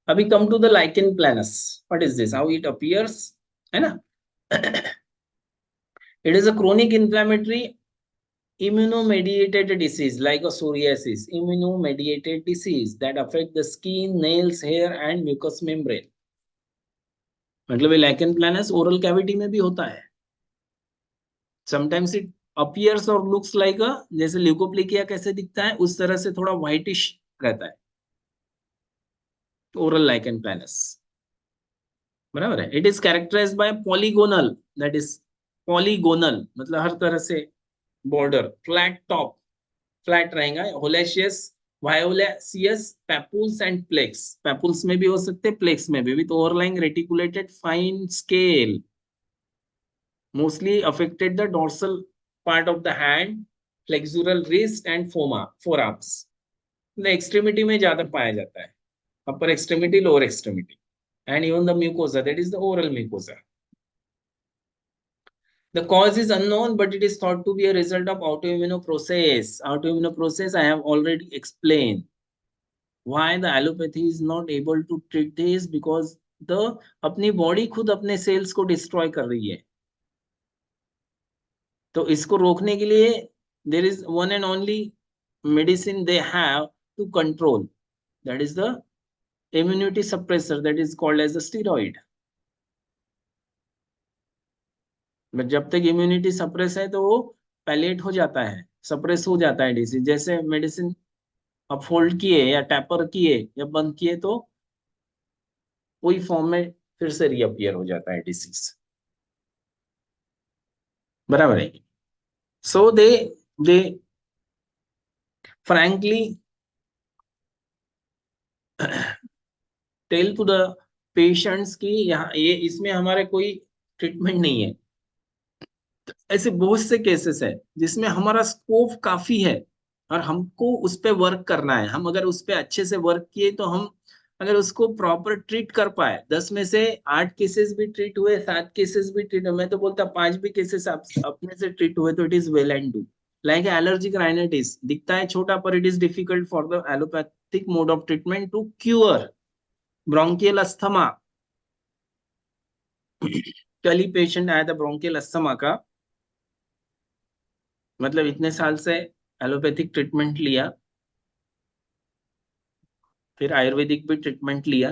अभी come to the lichen planus. What is this? How it appears, है ना? It is a chronic inflammatory immunomediated disease like a psoriasis, immunomediated disease that affect the skin, nails, hair and mucous membrane. मतलब lichen planus oral cavity में भी होता है. Sometimes it appears or looks like a, जैसे leukoplakia कैसे दिखता है उस तरह से थोड़ा whitish रहता है, oral lichen planus, बराबर है. It is characterized by polygonal, that is polygonal मतलब हर तरह से border, flat top, flat रहेगा, holaceous, violaceous papules and plaques. Papules में भी हो सकते, plaques में भी, with overlying reticulated fine scale. Mostly affected the dorsal part of the hand, flexural wrist and forearms. The extremity में ज्यादा पाया जाता है, upper extremity, lower extremity, and even the mucosa, that is the oral mucosa. The cause is unknown, but it is thought to be a result of autoimmune process. Autoimmune process I have already explained. Why the allopathy is not able to treat this, because the अपनी body खुद अपने cells को destroy कर रही है. तो इसको रोकने के लिए there is one and only medicine they have to control, that is the immunity suppressor, that is called as the steroid. But जब तक इम्यूनिटी सप्रेस है तो वो पैलेट हो जाता है, सप्रेस हो जाता है डिसीज. जैसे मेडिसिन अब फोल्ड किए या टैपर किए या बंद किए तो वही फॉर्म में फिर से रीअपियर हो जाता है डिसीज, बराबर है. सो दे frankly tell to the patients की, यहाँ ये इसमें हमारे कोई ट्रीटमेंट नहीं है। ऐसे बहुत से केसेस है जिसमें हमारा स्कोप काफी है और हमको उस पे वर्क करना है। हम अगर उस पे अच्छे से वर्क किए तो हम अगर उसको प्रॉपर ट्रीट कर पाए, 10 में से 8 केसेस भी ट्रीट हुए, 7 केसेस भी ट्रीट हुए, मैं तो बोलता 5 भी केसेस अपने से ट्रीट हुए तो it is well and do. Like allergic rhinitis दिखता है छोटा पर it is difficult for the allopathic mode of treatment to cure. Bronchial asthma, कल ही पेशेंट आया था ब्रोंकियल अस्थमा का, मतलब इतने साल से एलोपैथिक ट्रीटमेंट लिया, फिर आयुर्वेदिक भी ट्रीटमेंट लिया।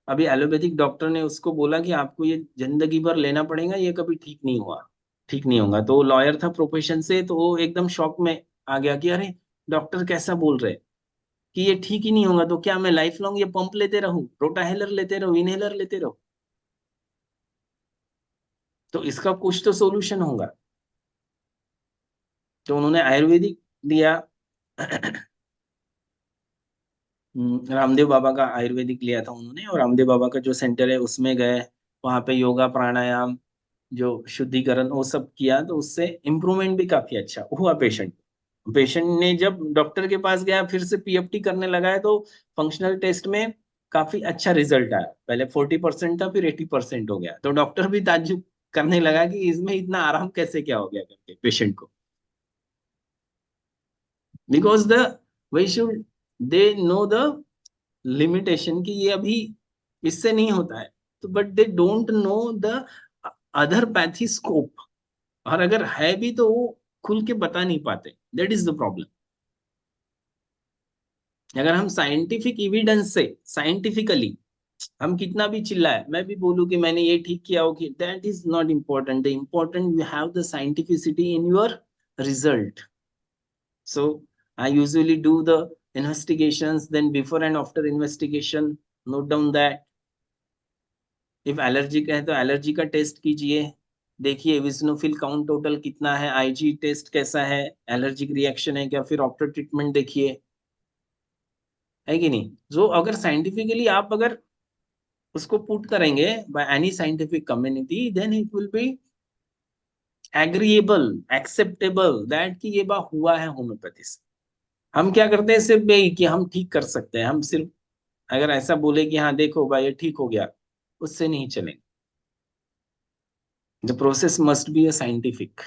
अभी एलोपैथिक डॉक्टर ने उसको बोला कि आपको ये जिंदगी भर लेना पड़ेगा, ये कभी ठीक नहीं हुआ, ठीक नहीं होगा। तो लॉयर था प्रोफेशन से, तो वो एकदम शॉक में आ गया कि अरे डॉक्टर कैसा बोल रहे कि ये ठीक ही नहीं होगा, तो क्या मैं लाइफ लॉन्ग ये पंप लेते रहूं, रोटाहेलर लेते रहूं, इनहेलर लेते रहूं? तो इसका कुछ तो सोल्यूशन होगा। तो उन्होंने आयुर्वेदिक दिया। रामदेव बाबा का आयुर्वेदिक लिया था उन्होंने, और रामदेव बाबा का जो सेंटर है उसमें गए, वहां पे योगा प्राणायाम जो शुद्धिकरण वो सब किया, तो उससे इम्प्रूवमेंट भी काफी अच्छा हुआ पेशेंट। पेशेंट ने जब डॉक्टर के पास गया फिर से पीएफटी करने लगा है, तो फंक्शनल टेस्ट में काफी अच्छा रिजल्ट आया। पहले 40% था, फिर 80% हो गया। तो डॉक्टर भी ताज्जुब करने लगा कि इसमें इतना आराम कैसे क्या हो गया करके पेशेंट को। Because the we should they know the limitation कि ये अभी इससे नहीं होता है, तो but they don't know the other pathy scope. और अगर है भी तो वो खुल के बता नहीं पाते, दैट इज द प्रॉब्लम। अगर हम साइंटिफिक एविडेंस से, साइंटिफिकली हम कितना भी चिल्लाए, मैं भी बोलूं कि मैंने ये ठीक किया हो, कि that is not important. The important you have the scientificity in your result. So I usually do the investigations, then before and after investigation, note down that if allergic है तो एलर्जी का टेस्ट कीजिए, देखिए विस्नोफिल count total कितना है, IG test कैसा है, allergic reaction है क्या, फिर आफ्टर ट्रीटमेंट देखिए, है कि नहीं? जो अगर साइंटिफिकली आप अगर उसको पुट करेंगे by any scientific community, then it will be agreeable, acceptable that कि ये बात हुआ है होम्योपैथी से। हम क्या करते हैं सिर्फ यही कि हम ठीक कर सकते हैं, हम सिर्फ अगर ऐसा बोले कि हाँ देखो भाई ये ठीक हो गया, उससे नहीं चलेंगे। The process must be a scientific,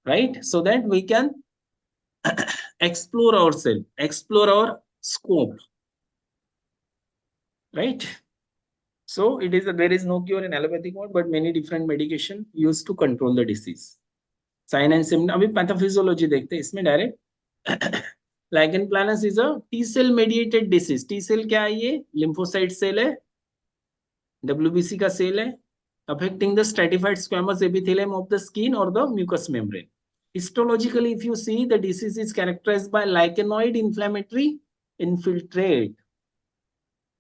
right, so that we can explore ourselves, explore our scope, right? So it is there is no cure in allopathic mode, but many different medication used to control the disease. Sign and symptom, अभी pathophysiology देखते हैं इसमें direct. Lichen planus is a T cell mediated disease. T cell क्या है? ये lymphocyte cell है, WBC का cell है, affecting the stratified squamous epithelium of the skin or the mucous membrane. Histologically, if you see, the disease is characterized by lichenoid inflammatory infiltrate.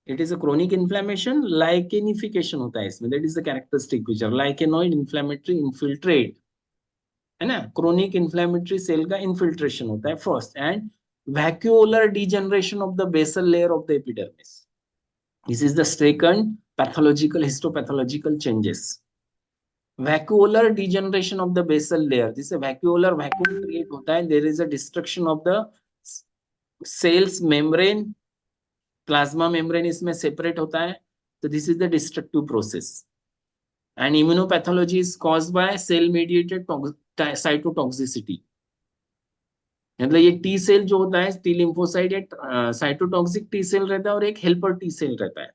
It is a chronic inflammation, lichenification होता है इसमें, that is the characteristic feature, lichenoid inflammatory infiltrate, है ना? chronic inflammatory cell का infiltration होता है first, and vacuolar degeneration of the basal layer of the epidermis. This is the second pathological histopathological changes. Vacuolar degeneration of the basal layer, this is a vacuolar vacuum create होता है, there is a destruction of the cells membrane, plasma membrane इसमें separate होता है, तो this is the destructive process. And immunopathology is caused by cell mediated cytotoxicity. मतलब ये T cell जो होता है, टी लिम्फोसाइट, एक साइटोटॉक्सिक टी सेल रहता है और एक हेल्पर टी सेल रहता है।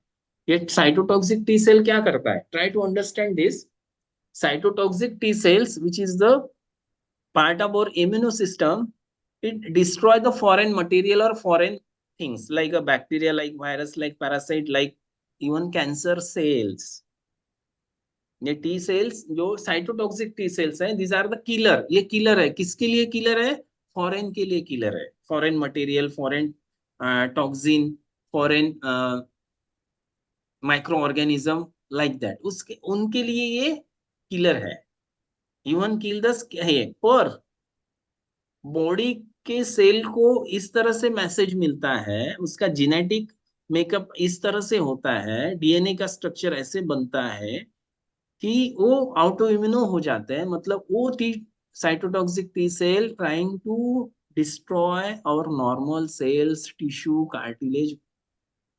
ये साइटोटॉक्सिक टी सेल क्या करता है? Try to understand this. cytotoxic T cells, which is the part of our immune system, it destroy the foreign material or foreign things like a bacteria, like virus, like parasite, like even cancer cells. ये T cells जो cytotoxic T cells हैं, these are the killer. ये killer है, किसके लिए killer है? Foreign के लिए किलर है, foreign material, foreign toxin, foreign micro organism, like that, उसके उनके लिए ये किलर है। इवन किल द है, पर बॉडी के सेल को इस तरह से मैसेज मिलता है, उसका जेनेटिक मेकअप इस तरह से होता है, डीएनए का स्ट्रक्चर ऐसे बनता है कि वो ऑटो इम्यूनो हो जाते हैं, मतलब वो T cytotoxic T cell trying to destroy our normal cells, tissue, cartilage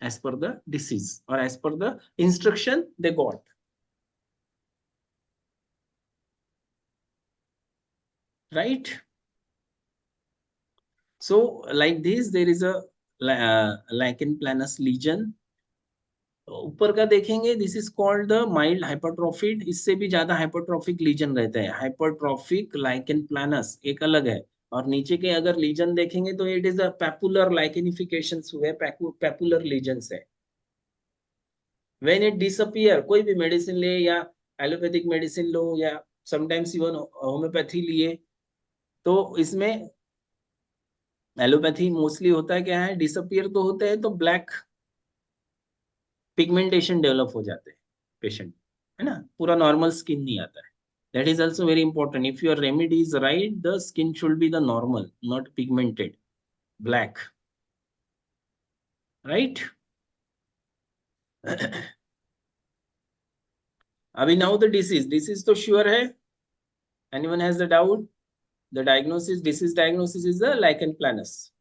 as per the disease or as per the instruction they got, right? So like this there is a lichen planus lesion. ऊपर का देखेंगे, this is called the mild hypertrophied, इससे भी ज्यादा hypertrophic legion रहते हैं, hypertrophic lichen प्लानस एक अलग है। और नीचे के अगर लीजन देखेंगे तो it is a papular lichenification हुए, पैपुलर लीजन्स है। व्हेन इट डिसअपियर, कोई भी मेडिसिन ले या एलोपैथिक मेडिसिन लो या समटाइम्स इवन होम्योपैथी लिए, तो इसमें एलोपैथी मोस्टली होता है क्या है, डिसअपियर तो होते हैं तो ब्लैक पिगमेंटेशन डेवलप हो जाते हैं पेशेंट, है ना, पूरा नॉर्मल स्किन नहीं आता है। That is also very important, if your remedy is right the skin should be the normal, not pigmented black, right? अभी नाउ द डिसीज तो श्योर है, anyone has the doubt? The diagnosis, disease diagnosis is the lichen planus.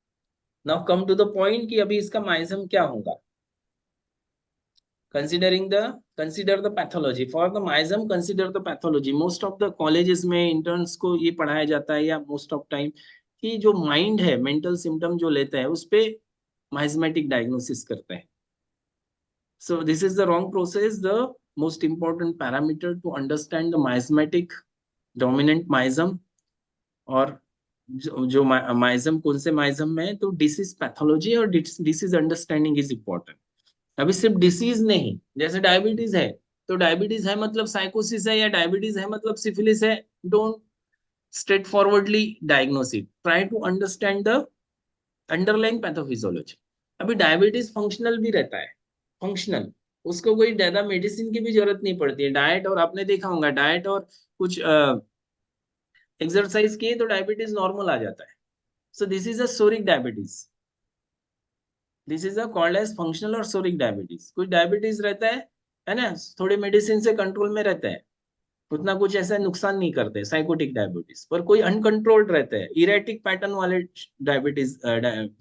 Now come to the point कि अभी इसका miasm क्या होगा। Consider the pathology. For the myasm, consider the pathology. Most of the colleges में interns को ये पढ़ाया जाता है, या most of time कि जो mind है, mental symptom जो लेता है उस पे miasmatic diagnosis करते हैं. So this is the wrong process. The most important parameter to understand the miasmatic dominant miasm, और जो miasm कौन से miasm में है, तो disease pathology और disease understanding is important. अभी सिर्फ डिसीज नहीं, जैसे डायबिटीज है तो डायबिटीज है मतलब साइकोसिस है, या डायबिटीज है मतलब सिफिलिस है, don't straight forwardly diagnose it, try to understand the underlying pathophysiology. अभी डायबिटीज फंक्शनल भी रहता है, फंक्शनल, उसको कोई ज्यादा मेडिसिन की भी जरूरत नहीं पड़ती है, डाइट और आपने देखा होगा डाइट और कुछ एक्सरसाइज किए तो डायबिटीज नॉर्मल आ जाता है। So this is a psoric diabetes, this is called as functional और सोरिक डायबिटीज। कुछ डायबिटीज रहता है ना, थोड़े मेडिसिन से कंट्रोल में रहता है, उतना कुछ ऐसा नुकसान नहीं करते, साइकोटिक डायबिटीज। पर कोई अनकंट्रोल्ड रहते हैं, इरेटिक पैटर्न वाले डायबिटीज,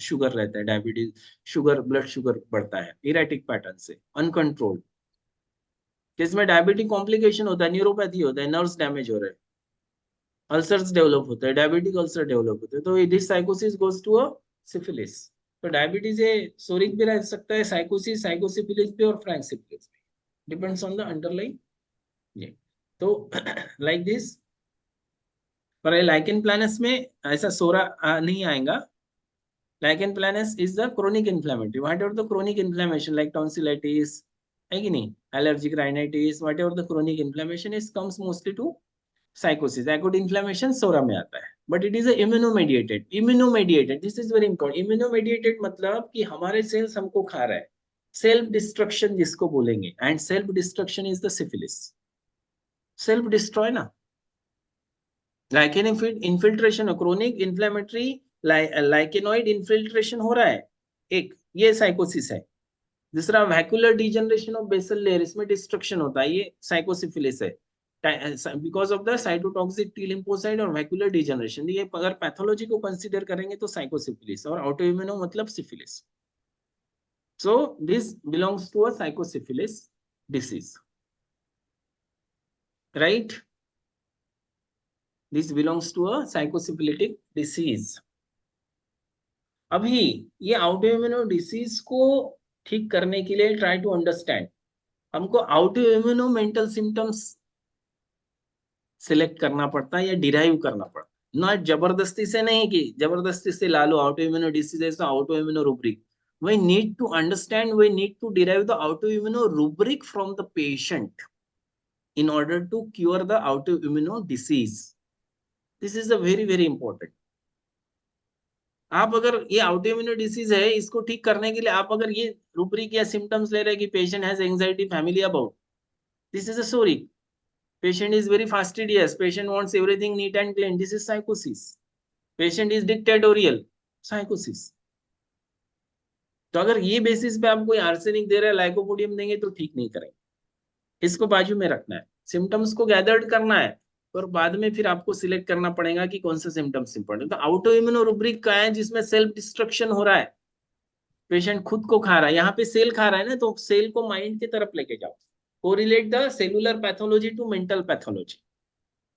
शुगर रहता है, डायबिटीज शुगर, ब्लड शुगर बढ़ता है इरेटिक पैटर्न से, अनकंट्रोल्ड, जिसमें डायबिटिक कॉम्प्लिकेशन होता है, न्यूरोपैथी होता है, नर्व्स डैमेज हो रहे हैं, अल्सर्स डेवलप होते हैं, डायबिटिक अल्सर डेवलप होते हैं, तो this sycosis goes to a syphilis. तो डायबिटीज ये सोरिक भी रह सकता है, साइकोसिस, साइकोसिफिलिस भी और फ्रैंक सिफिलिस भी, डिपेंड्स ऑन द अंडरलाइन। ये तो लाइक दिस। पर लाइकेन प्लानस में ऐसा सोरा नहीं आएगा। Lichen planus is the chronic inflammatory, whatever the chronic inflammation like tonsillitis है कि नहीं, allergic rhinitis, whatever the chronic inflammation is comes mostly to sycosis. Acute inflammation psora में आता है, but it is immunomediated. Immunomediated, this is very important. Immunomediated मतलब कि हमारे sales हमको खा रहा है, सेल्फ डिस्ट्रक्शन जिसको बोलेंगे, and self destruction is the syphilis, self destroy ना। Lichen infiltration, chronic inflammatory lichenoid infiltration हो रहा है, एक ये साइकोसिस है। दूसरा vacuolar degeneration of basal layer, इसमें डिस्ट्रक्शन होता है, ये साइकोसिफिलिस है, because of the cytotoxic T lymphocyte और वैक्यूलर डिजनरेशन। ये अगर पैथोलॉजी को कंसीडर करेंगे तो साइकोसिफिलिस, और ऑटोइम्यूनो मतलब syphilis. So this belongs to a sycosyphilis disease, right? This belongs to a sycosyphilitic disease. अभी ये ऑटोइम्यूनो डिसीज को ठीक करने के लिए ट्राई टू अंडरस्टैंड, हमको ऑटोइम्यूनो मेंटल सिम्टम्स सिलेक्ट करना पड़ता है या डिराइव करना पड़ता है, ना जबरदस्ती से नहीं कि जबरदस्ती से ला लो autoimmune disease autoimmune rubric. we need to understand, we need to derive the autoimmune rubric from the patient in order to cure the autoimmune disease. This is a very very important. आप अगर ये autoimmune disease है, इसको ठीक करने के लिए आप अगर ये रूब्रिक या सिम्टम्स ले रहे हैं कि patient has anxiety family about, this is a सोरिक। Patient is very fastidious, patient wants everything neat and clean, this is psychosis. Patient is dictatorial, psychosis. तो अगर ये बेसिस पे आप कोई आर्सेनिक दे रहे हैं, लाइकोपोडियम देंगे तो ठीक नहीं करेंगे। इसको बाजू में रखना है, सिम्टम्स को गैदर्ड करना है, और बाद में फिर आपको सिलेक्ट करना पड़ेगा कि कौन सा सिम्टम्स इंपॉर्टेंट। तो ऑटो इम्यूनो रुब्रिक का है जिसमें सेल्फ डिस्ट्रक्शन हो रहा है, पेशेंट खुद को खा रहा है, यहाँ पे सेल खा रहा है ना, तो सेल को माइंड की तरफ लेके जाओ। Correlate the cellular pathology to mental pathology.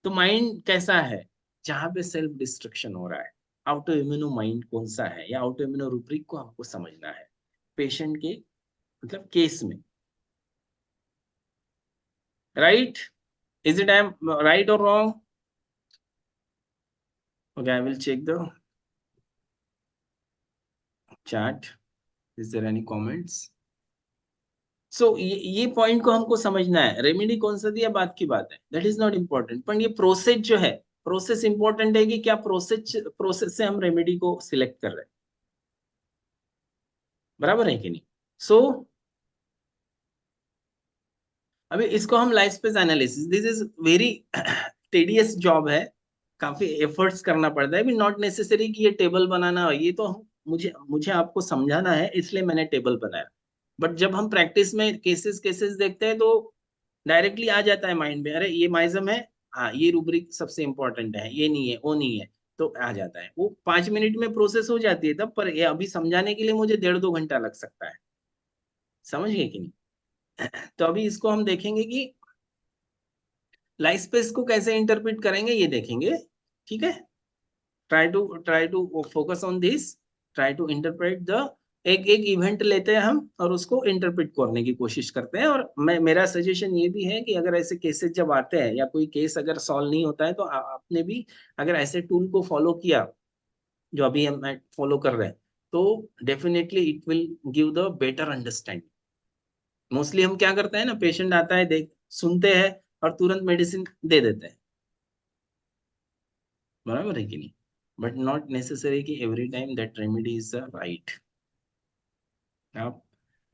तो माइंड कैसा है जहां पे सेल्फ डिस्ट्रक्शन हो रहा है, ऑटो इम्यूनो माइंड कौन सा है, या ऑटो इम्यूनो रूब्रिक को हमको समझना है पेशेंट के मतलब केस में। Right? Is it I am right और wrong? Okay, I will check the chat, is there any comments? So ये पॉइंट को हमको समझना है, रेमेडी कौन सा दिया बात की बात है, दैट इज नॉट इम्पोर्टेंट, पर ये प्रोसेस जो है, प्रोसेस इंपॉर्टेंट है कि क्या प्रोसेस प्रोसेस से हम रेमेडी को सिलेक्ट कर रहे हैं, बराबर है कि नहीं? सो अभी इसको हम life space analysis, this is very tedious job है, काफी एफर्ट्स करना पड़ता है, भी नॉट नेसेसरी कि ये टेबल बनाना, ये तो मुझे मुझे आपको समझाना है इसलिए मैंने टेबल बनाया। बट जब हम प्रैक्टिस में केसेस केसेस देखते हैं तो डायरेक्टली आ जाता है माइंड में, अरे ये माइजम है, हाँ ये रूब्रिक सबसे इंपॉर्टेंट है, ये नहीं है वो नहीं है, तो आ जाता है। वो 5 मिनट में प्रोसेस हो जाती है तब, पर ये अभी समझाने के लिए मुझे 1.5-2 घंटा लग सकता है। समझ गए कि नहीं? तो अभी इसको हम देखेंगे कि लाइफ स्पेस को कैसे इंटरप्रेट करेंगे, ये देखेंगे। ठीक है, try to focus on this, try to interpret the, एक एक इवेंट लेते हैं हम और उसको इंटरप्रेट करने की कोशिश करते हैं। और मेरा सजेशन ये भी है कि अगर ऐसे केसेस जब आते हैं या कोई केस अगर सॉल्व नहीं होता है, तो आपने भी अगर ऐसे टूल को फॉलो किया जो अभी हम फॉलो कर रहे हैं, तो definitely it will give the better understanding. Mostly हम क्या करते हैं ना, पेशेंट आता है, देख सुनते हैं और तुरंत मेडिसिन दे देते हैं, बराबर है कि नहीं? बट नॉट नेसेसरी कि every time that remedy is the right. आप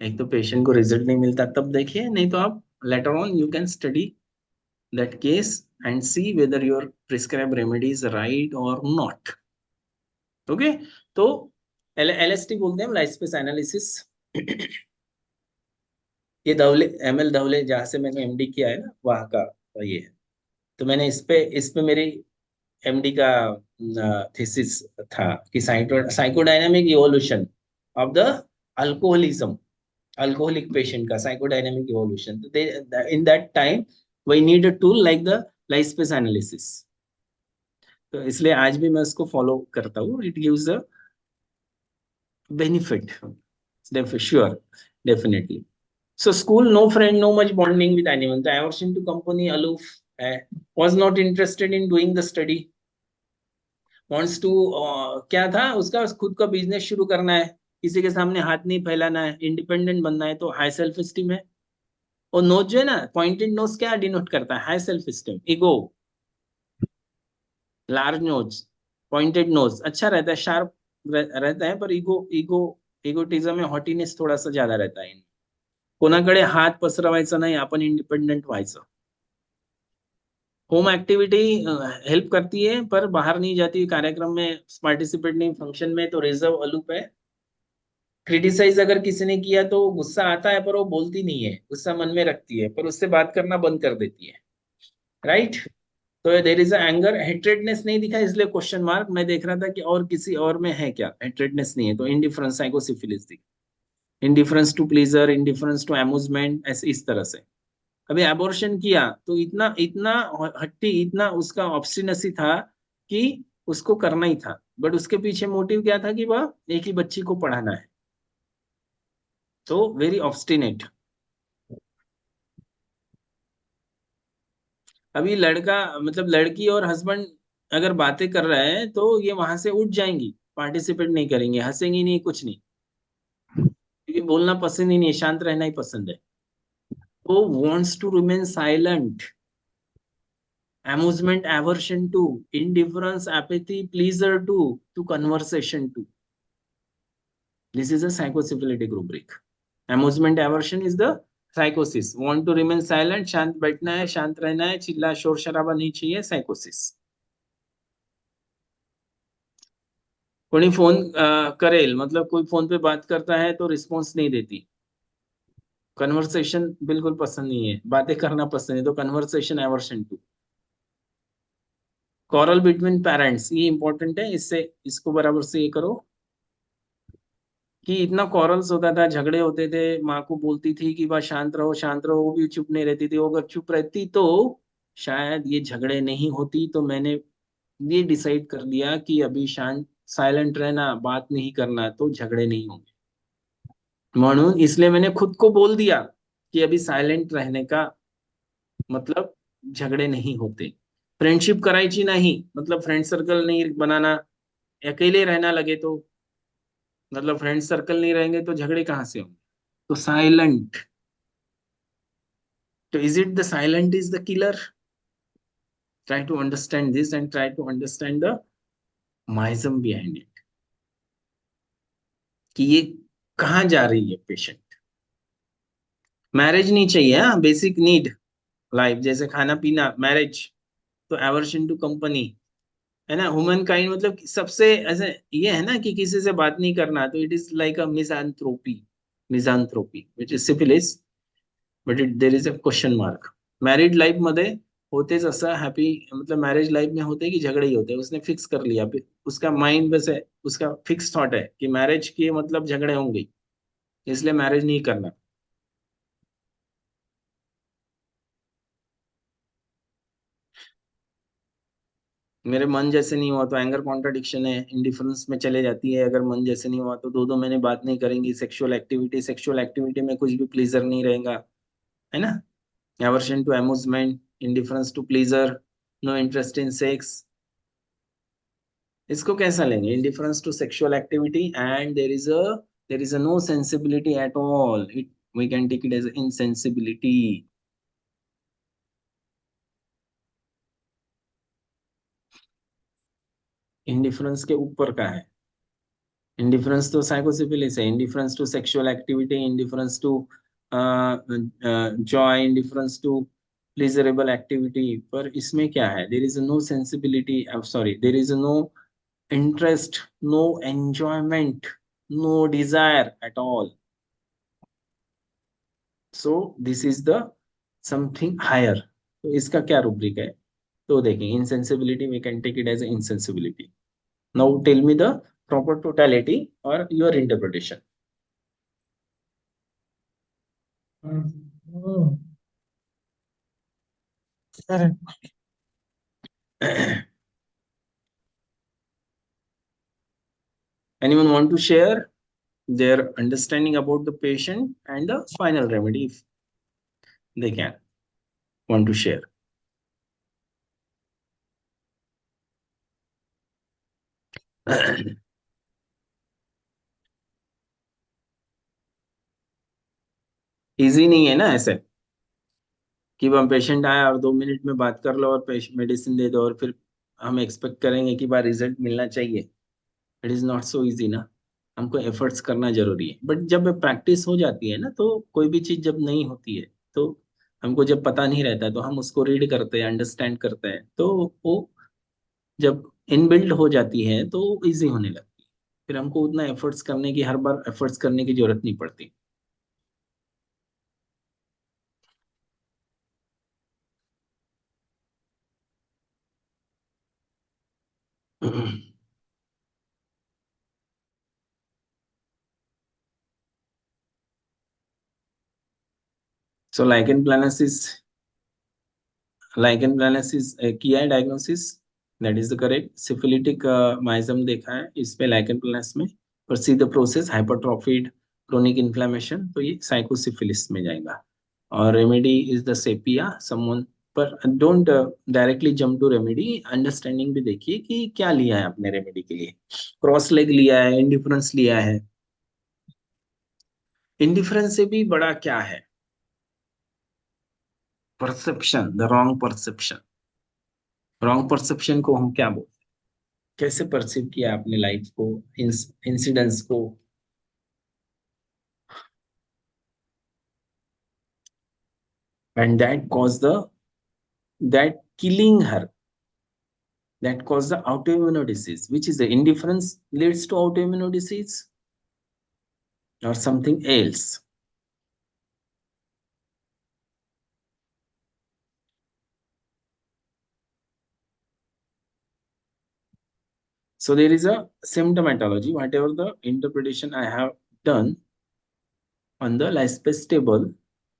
एक तो पेशेंट को रिजल्ट नहीं मिलता तब देखिए, नहीं तो आप later on you can study that case and see whether your prescribe remedy is right और नॉट। ओके, तो एलएसटी बोलते हैं, लाइफ स्पेस एनालिसिस। ये धवले, एमएल धवले जहाँ से मैंने एमडी किया है ना, वहाँ का ये है। तो मैंने इस पे मेरी एमडी का थीसिस था कि psychodynamic evolution of the alcoholism, alcoholic patient का साइकोडायनामिक इवोल्यूशन। तो in that time we need a tool like the life space analysis. तो इसलिए आज भी मैं उसको फॉलो करता हूँ, it gives a benefit, sure, definitely. So school, no friend, no much bonding with anyone. The aversion to company, aloof, was not interested in doing the study. Wants to क्या था उसका, खुद का बिजनेस शुरू करना है, किसी के सामने हाथ नहीं फैलाना है, इंडिपेंडेंट बनना है, तो हाई सेल्फ स्टीम है। और नोज जो है ना, पॉइंटेड नोज क्या डिनोट करता है? High self esteem, ego. Large nose, pointed nose अच्छा रहता है, शार्प रहता है, पर इगोटिज्म में हॉटीनेस थोड़ा सा ज्यादा रहता है। कोणाकडे हात पसरवायचा नाही, आपण इंडिपेंडेंट व्हायचं। होम एक्टिविटी हेल्प करती है, पर बाहर नहीं जाती, कार्यक्रम में पार्टिसिपेट नहीं, फंक्शन में तो रिजर्व अलूप है। क्रिटिसाइज अगर किसी ने किया तो गुस्सा आता है, पर वो बोलती नहीं है, गुस्सा मन में रखती है, पर उससे बात करना बंद कर देती है। राइट? तो देर इज एंगर, हेट्रेडनेस नहीं दिखा इसलिए क्वेश्चन मार्क, मैं देख रहा था कि और किसी और में है क्या, हेट्रेडनेस नहीं है तो इंडिफरेंस, साइकोसिफिलिस दिखा, indifference to pleasure, indifference to amusement, ऐसे इस तरह से। अभी एबॉर्शन किया तो इतना इतना हट्टी, इतना उसका ऑब्स्टिनेसी था कि उसको करना ही था, बट उसके पीछे मोटिव क्या था कि वह एक ही बच्ची को पढ़ाना है, तो वेरी ऑब्स्टिनेट। अभी लड़का मतलब लड़की और हस्बैंड अगर बातें कर रहे हैं तो ये वहां से उठ जाएंगी, पार्टिसिपेट नहीं करेंगे, हंसेंगी नहीं, कुछ नहीं, क्योंकि बोलना पसंद ही नहीं है, शांत रहना ही पसंद है। तो wants to remain silent, amusement, aversion to, indifference, apathy, pleasure to conversation to. This is a psychosyphilitic rubric. Amusement, aversion is the psychosis. Want to remain silent, शांत बैठना है, शांत रहना है, चिल्ला शोर शराबा नहीं चाहिए, psychosis. कोई फोन करेल, मतलब कोई फोन पे बात करता है तो रिस्पॉन्स नहीं देती, कन्वर्सेशन बिल्कुल पसंद नहीं है, बातें करना पसंद है, तो conversation aversion to. Quarrel between parents, ये इंपॉर्टेंट है, इससे इसको बराबर से ये करो कि इतना कॉरल्स होता था, झगड़े होते थे, माँ को बोलती थी कि बस शांत रहो शांत रहो, वो भी चुप नहीं रहती थी, वो अगर चुप रहती तो शायद ये झगड़े नहीं होती। तो मैंने ये डिसाइड कर लिया कि अभी शांत साइलेंट रहना, बात नहीं करना, तो झगड़े नहीं होंगे। म्हणून इसलिए मैंने खुद को बोल दिया कि अभी सायलेंट रहने का मतलब झगड़े नहीं होते। फ्रेंडशिप करायची नहीं, मतलब फ्रेंड सर्कल नहीं बनाना, अकेले रहना लगे तो, मतलब फ्रेंड सर्कल नहीं रहेंगे तो झगड़े कहाँ से होंगे। तो साइलेंट, तो is it the silent is the killer? Try to understand this and try to understand the miasm behind it, कि ये कहाँ जा रही है पेशेंट। मैरिज नहीं चाहिए, हाँ, बेसिक नीड लाइफ जैसे खाना पीना, मैरिज तो एवर्शन टू कंपनी, है ना। ह्यूमन काइंड मतलब कि सबसे ऐसे ये है ना कि किसी से बात नहीं करना, तो it is like a misanthropy, misanthropy which is syphilis, but it there is a question mark. Married life मध्ये होतेच असं, हॅपी मतलब मैरिज लाइफ में होते कि झगड़े ही होते हैं, उसने फिक्स कर लिया, उसका माइंड बस है, उसका फिक्स थॉट है कि मैरिज के मतलब झगड़े होंगे, इसलिए मैरिज नहीं करना। मेरे मन जैसे नहीं हुआ तो एंगर कॉन्ट्राडिक्शन है, इंडिफरेंस में चले जाती है। अगर मन जैसे नहीं हुआ तो 2 2 महीने बात नहीं करेंगी, सेक्सुअल एक्टिविटी में कुछ भी प्लीजर नहीं रहेगा, है ना। Aversion to amusement, indifference to pleasure, no interest in sex, इसको कैसा लेंगे? Indifference to sexual activity and there is a no sensibility at all, it we can take it as insensibility. Indifference के ऊपर का है, इंडिफरेंस तो sycosyphilis है, indifference to sexual activity, indifference to joy, indifference to pleasurable activity, पर इसमें क्या है? There is no sensibility, sorry, there is no interest, no enjoyment, no desire at all, so this is the something higher. तो इसका क्या rubric है? तो देखें, insensibility we can take it as insensibility. Now tell me the proper totality or your interpretation. Anyone want to share their understanding about the patient and the final remedy if they can want to share? Easy नहीं है ना ऐसे कि हम patient आया और 2 minute में बात कर लो और मेडिसिन दे दो और फिर हम एक्सपेक्ट करेंगे कि बार रिजल्ट मिलना चाहिए। It is not so easy ना, हमको एफर्ट्स करना जरूरी है। बट जब प्रैक्टिस हो जाती है ना, तो कोई भी चीज जब नहीं होती है तो हमको जब पता नहीं रहता तो हम उसको रीड करते हैं, अंडरस्टैंड करते हैं, तो वो जब इनबिल्ड हो जाती है तो इजी होने लगती है, फिर हमको उतना एफर्ट्स करने की, हर बार एफर्ट्स करने की जरूरत नहीं पड़ती। सो लाइकेन प्लानसिस किया है diagnosis, that is the correct. Syphilitic miasm देखा है इस पे लाइकेन प्लानस में, पर see the process hypertrophied chronic inflammation, तो ये साइकोसिफिलिस में जाएगा। और remedy is the sepia someone, पर don't directly jump to remedy, understanding भी देखिए कि क्या लिया है आपने रेमेडी के लिए। क्रॉस लेग लिया है, इंडिफरेंस लिया है, इंडिफरेंस से भी बड़ा क्या है? Perception, the wrong perception. Wrong perception को हम क्या बोलते हैं? कैसे परसीव किया आपने लाइफ को, इंसिडेंट्स को, and that cause the that killing her, that cause the autoimmune disease, which is the indifference leads to autoimmune disease or something else. So there is a symptomatology, whatever the interpretation I have done on the Lipschitz table,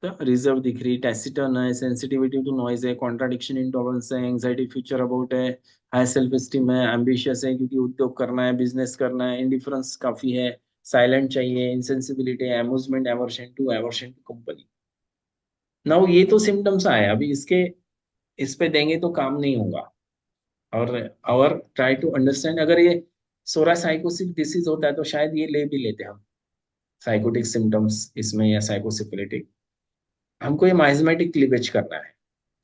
the reserve दिख रही, taciturn है, sensitivity to noise है, contradiction intolerance है, anxiety future about है, high self esteem है, ambitious है क्योंकि उद्योग करना है, business करना है, indifference काफी है, silent चाहिए, insensibility, amusement, aversion to company. Now ये तो symptoms आए, अभी इसके इस पे देंगे तो काम नहीं होगा. और ट्राई टू अंडरस्टैंड, अगर ये सोरा साइकोसिक डिसीज होता है तो शायद ये ले भी लेते हम साइकोटिक सिम्टम्स इसमें या साइकोसिफिलिटिक. हमको ये माइजमेटिक क्लीवेज करना है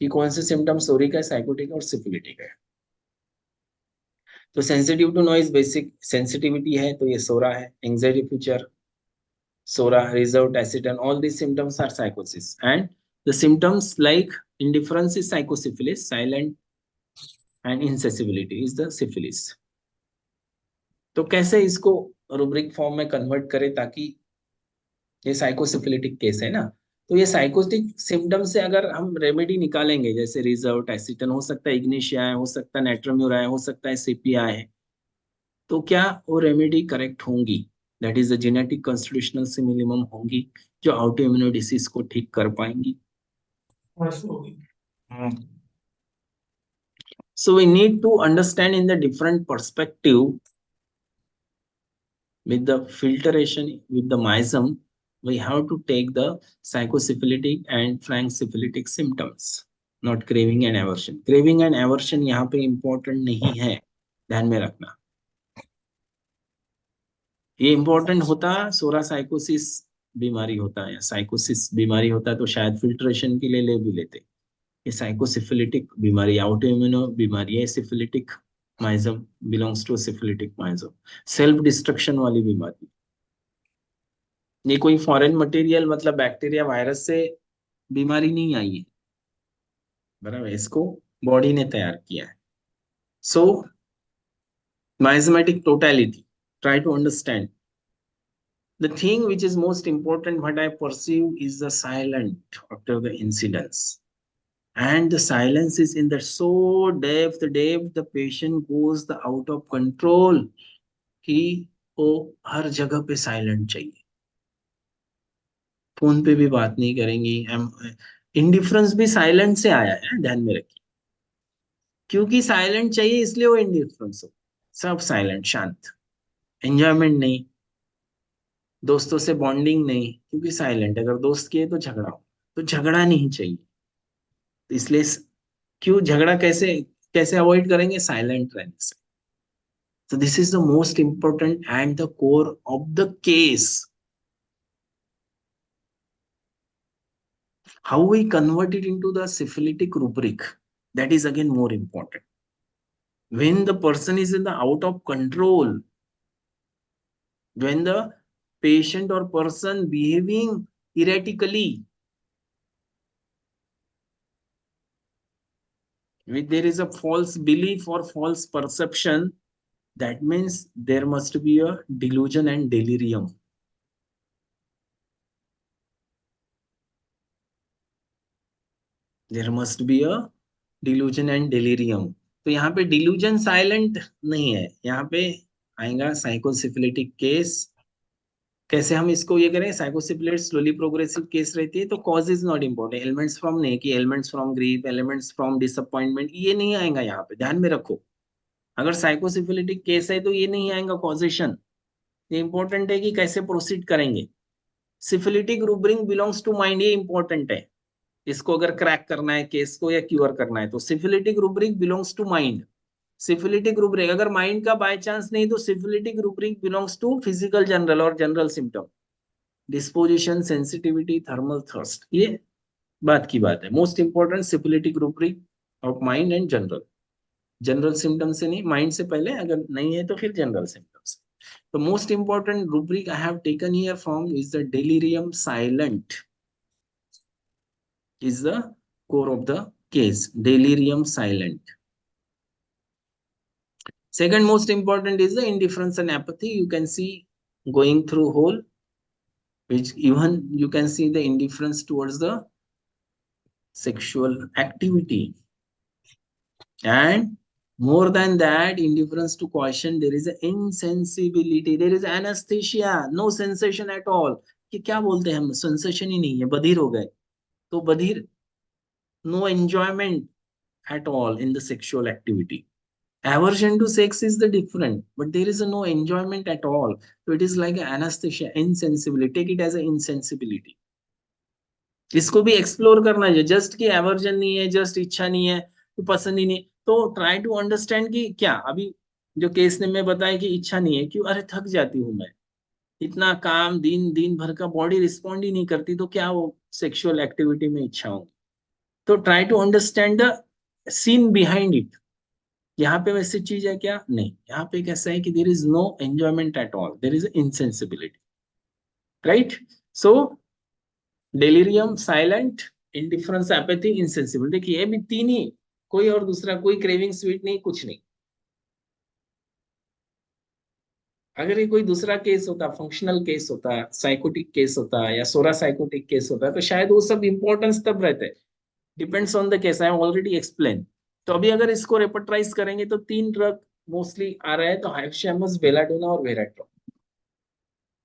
कि कौन से सिम्टम सोरिक है, साइकोटिक और सिफिलिटिक है. तो sensitive to noise basic sensitivity है तो ये सोरा है. Anxiety future psora, reserve, taciturn, all these symptoms are psychosis, and the symptoms like indifference is psychosyphilis, silent and insensibility is the syphilis. तो कैसे इसको रूब्रिक फॉर्म में convert करें ताकि ये साइकोसिफिलिटिक केस है ना, तो ये साइकोटिक सिम्टम से अगर हम रेमेडी निकालेंगे, जैसे रिजर्व, टैसिटन, हो सकता है इग्निशिया है, हो सकता है नाइट्रोम्यूरा है, हो सकता है सीपिया है, तो क्या वो रेमेडी करेक्ट होंगी? That is the genetic constitutional simillimum होंगी जो ऑटोइम्यून डिसीज को ठीक कर पाएंगी. So we need to understand in the different perspective with the filtration with the MISM. We have to take the psychosyphilitic and frank-syphilitic symptoms, not craving and aversion. Craving and aversion यहाँ पे important नहीं है, ध्यान में रखना. ये important होता सोरा साइकोसिस बीमारी होता है या साइकोसिस बीमारी होता तो शायद फिल्ट्रेशन के लिए ले भी लेते. ये साइकोसिफिलिटिक बीमारी, ऑटोइम्यून बीमारी है. Syphilitic miasm belongs to syphilitic miasm, self destruction वाली बीमारी. ये कोई फॉरेन मटेरियल मतलब बैक्टीरिया वायरस से बीमारी नहीं आई है, बराबर, इसको बॉडी ने तैयार किया है. So miasmatic totality, try to understand the thing which is most important. What I perceive is the silent after the incidents, and the silence is in the so depth the patient goes the out of control कि वो हर जगह पे silent चाहिए, phone पे भी बात नहीं करेंगी. इंडिफरेंस भी साइलेंट से आया है, ध्यान में रखिए, क्योंकि साइलेंट चाहिए इसलिए वो इंडिफरेंस हो. सब साइलेंट, शांत, एंजॉयमेंट नहीं, दोस्तों से बॉन्डिंग नहीं, क्योंकि साइलेंट. अगर दोस्त किए तो झगड़ा हो, तो झगड़ा नहीं चाहिए. इसलिए क्यों झगड़ा कैसे कैसे अवॉइड करेंगे? साइलेंट रहने से. So this is the most important and the core of the case. How we convert it into the syphilitic rubric, that is again more important. When the person is in the out of control, when the patient or person behaving erratically, when there is a false belief or false perception, that means there must be a delusion and delirium. There must be a delusion and delirium. तो यहाँ पे delusion silent नहीं है, यहाँ पे आएगा साइकोसिफिलिटिक case. कैसे हम इसको ये करें? साइकोसिफिलिट स्लोली प्रोग्रेसिव केस रहती है तो cause is not important. Elements from नहीं कि elements from grief, elements from disappointment, ये नहीं आएगा यहाँ पे, ध्यान में रखो. अगर साइकोसिफिलिटिक केस है तो ये नहीं आएगा कॉजेशन. ये इंपॉर्टेंट है कि कैसे प्रोसीड करेंगे. Syphilitic rubric belongs to mind, ये इंपॉर्टेंट है. इसको अगर क्रैक करना है केस को या क्यूर करना है तो syphilitic rubric belongs to mind. Syphilitic rubric अगर माइंड का बाय चांस नहीं तो syphilitic rubric belongs to physical general और general symptom, disposition, sensitivity, thermal thirst. ये बात की बात है. Most important syphilitic rubric of mind and general. General symptom से नहीं, माइंड से पहले, अगर नहीं है तो फिर general symptoms. The most important rubric I have taken here from is the delirium silent is the core of the case. Delirium silent. Second most important is the indifference and apathy. You can see going through whole, which even you can see the indifference towards the sexual activity. And more than that, indifference to caution, there is an insensibility, there is anesthesia, no sensation at all. कि क्या बोलते हैं हम, sensation ही नहीं है, बधिर हो गए. तो बधिर, no enjoyment at all in the sexual activity. Aversion to sex is the different, but there is no enjoyment at all. So it is like anesthesia, insensibility. Take it as an insensibility. इसको भी explore करना है. Just कि aversion नहीं है, just इच्छा नहीं है, तो पसंद ही नहीं, तो ट्राई टू अंडरस्टैंड कि क्या अभी जो केस ने मैं बताया कि इच्छा नहीं है, क्यों, अरे थक जाती हूँ मैं, इतना काम, दिन दिन भर का, बॉडी रिस्पॉन्ड ही नहीं करती, तो क्या वो सेक्सुअल एक्टिविटी में इच्छा होगी. तो try to understand the scene behind it. यहाँ पे वैसी चीज है क्या, नहीं. यहाँ पे कैसा है कि there is no enjoyment at all, there is insensibility. Right. So delirium, silent, indifference, apathy, insensibility. देखिए ये भी तीन ही, कोई और दूसरा कोई क्रेविंग स्वीट नहीं, कुछ नहीं. अगर ये कोई दूसरा केस होता, फंक्शनल केस होता, साइकोटिक केस होता या सोरा साइकोटिक केस होता, तो शायद वो सब इंपॉर्टेंस तब रहते. Depends on the case, I already explain. तो अभी अगर इसको रेपर्टाइज करेंगे तो तीन ड्रग मोस्टली आ रहे हैं, तो हाइपोथैलेमस, बेलाडोना और veratrum.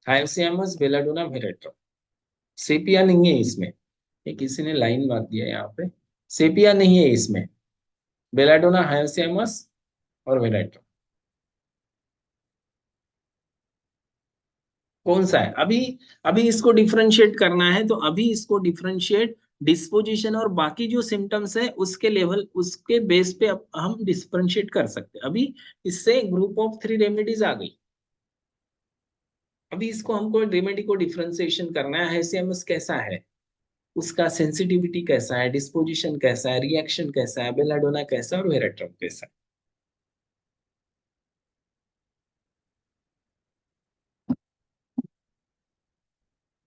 Hypothalamus, belladonna, veratrum. Sepia नहीं है इसमें. ये किसी ने लाइन मार दिया यहाँ पे. सेपिया नहीं है इसमें. बेलाडोना, हाइपोथैलेमस और वेराट्रोप. कौन सा है अभी. अभी इसको डिफरेंशिएट करना है, तो अभी इसको डिफरेंशिएट डिस्पोजिशन और बाकी जो सिम्टम्स है उसके लेवल, उसके बेस पे हम डिफरेंशिएट कर सकते हैं. अभी इससे ग्रुप ऑफ 3 रेमेडीज आ गई. अभी इसको हमको रेमेडी को डिफरेंशिएशन करना है. एसएमएस कैसा है, उसका सेंसिटिविटी कैसा है, डिस्पोजिशन कैसा है, रिएक्शन कैसा है, बेलाडोना कैसा है और वेराट्रोप कैसा है.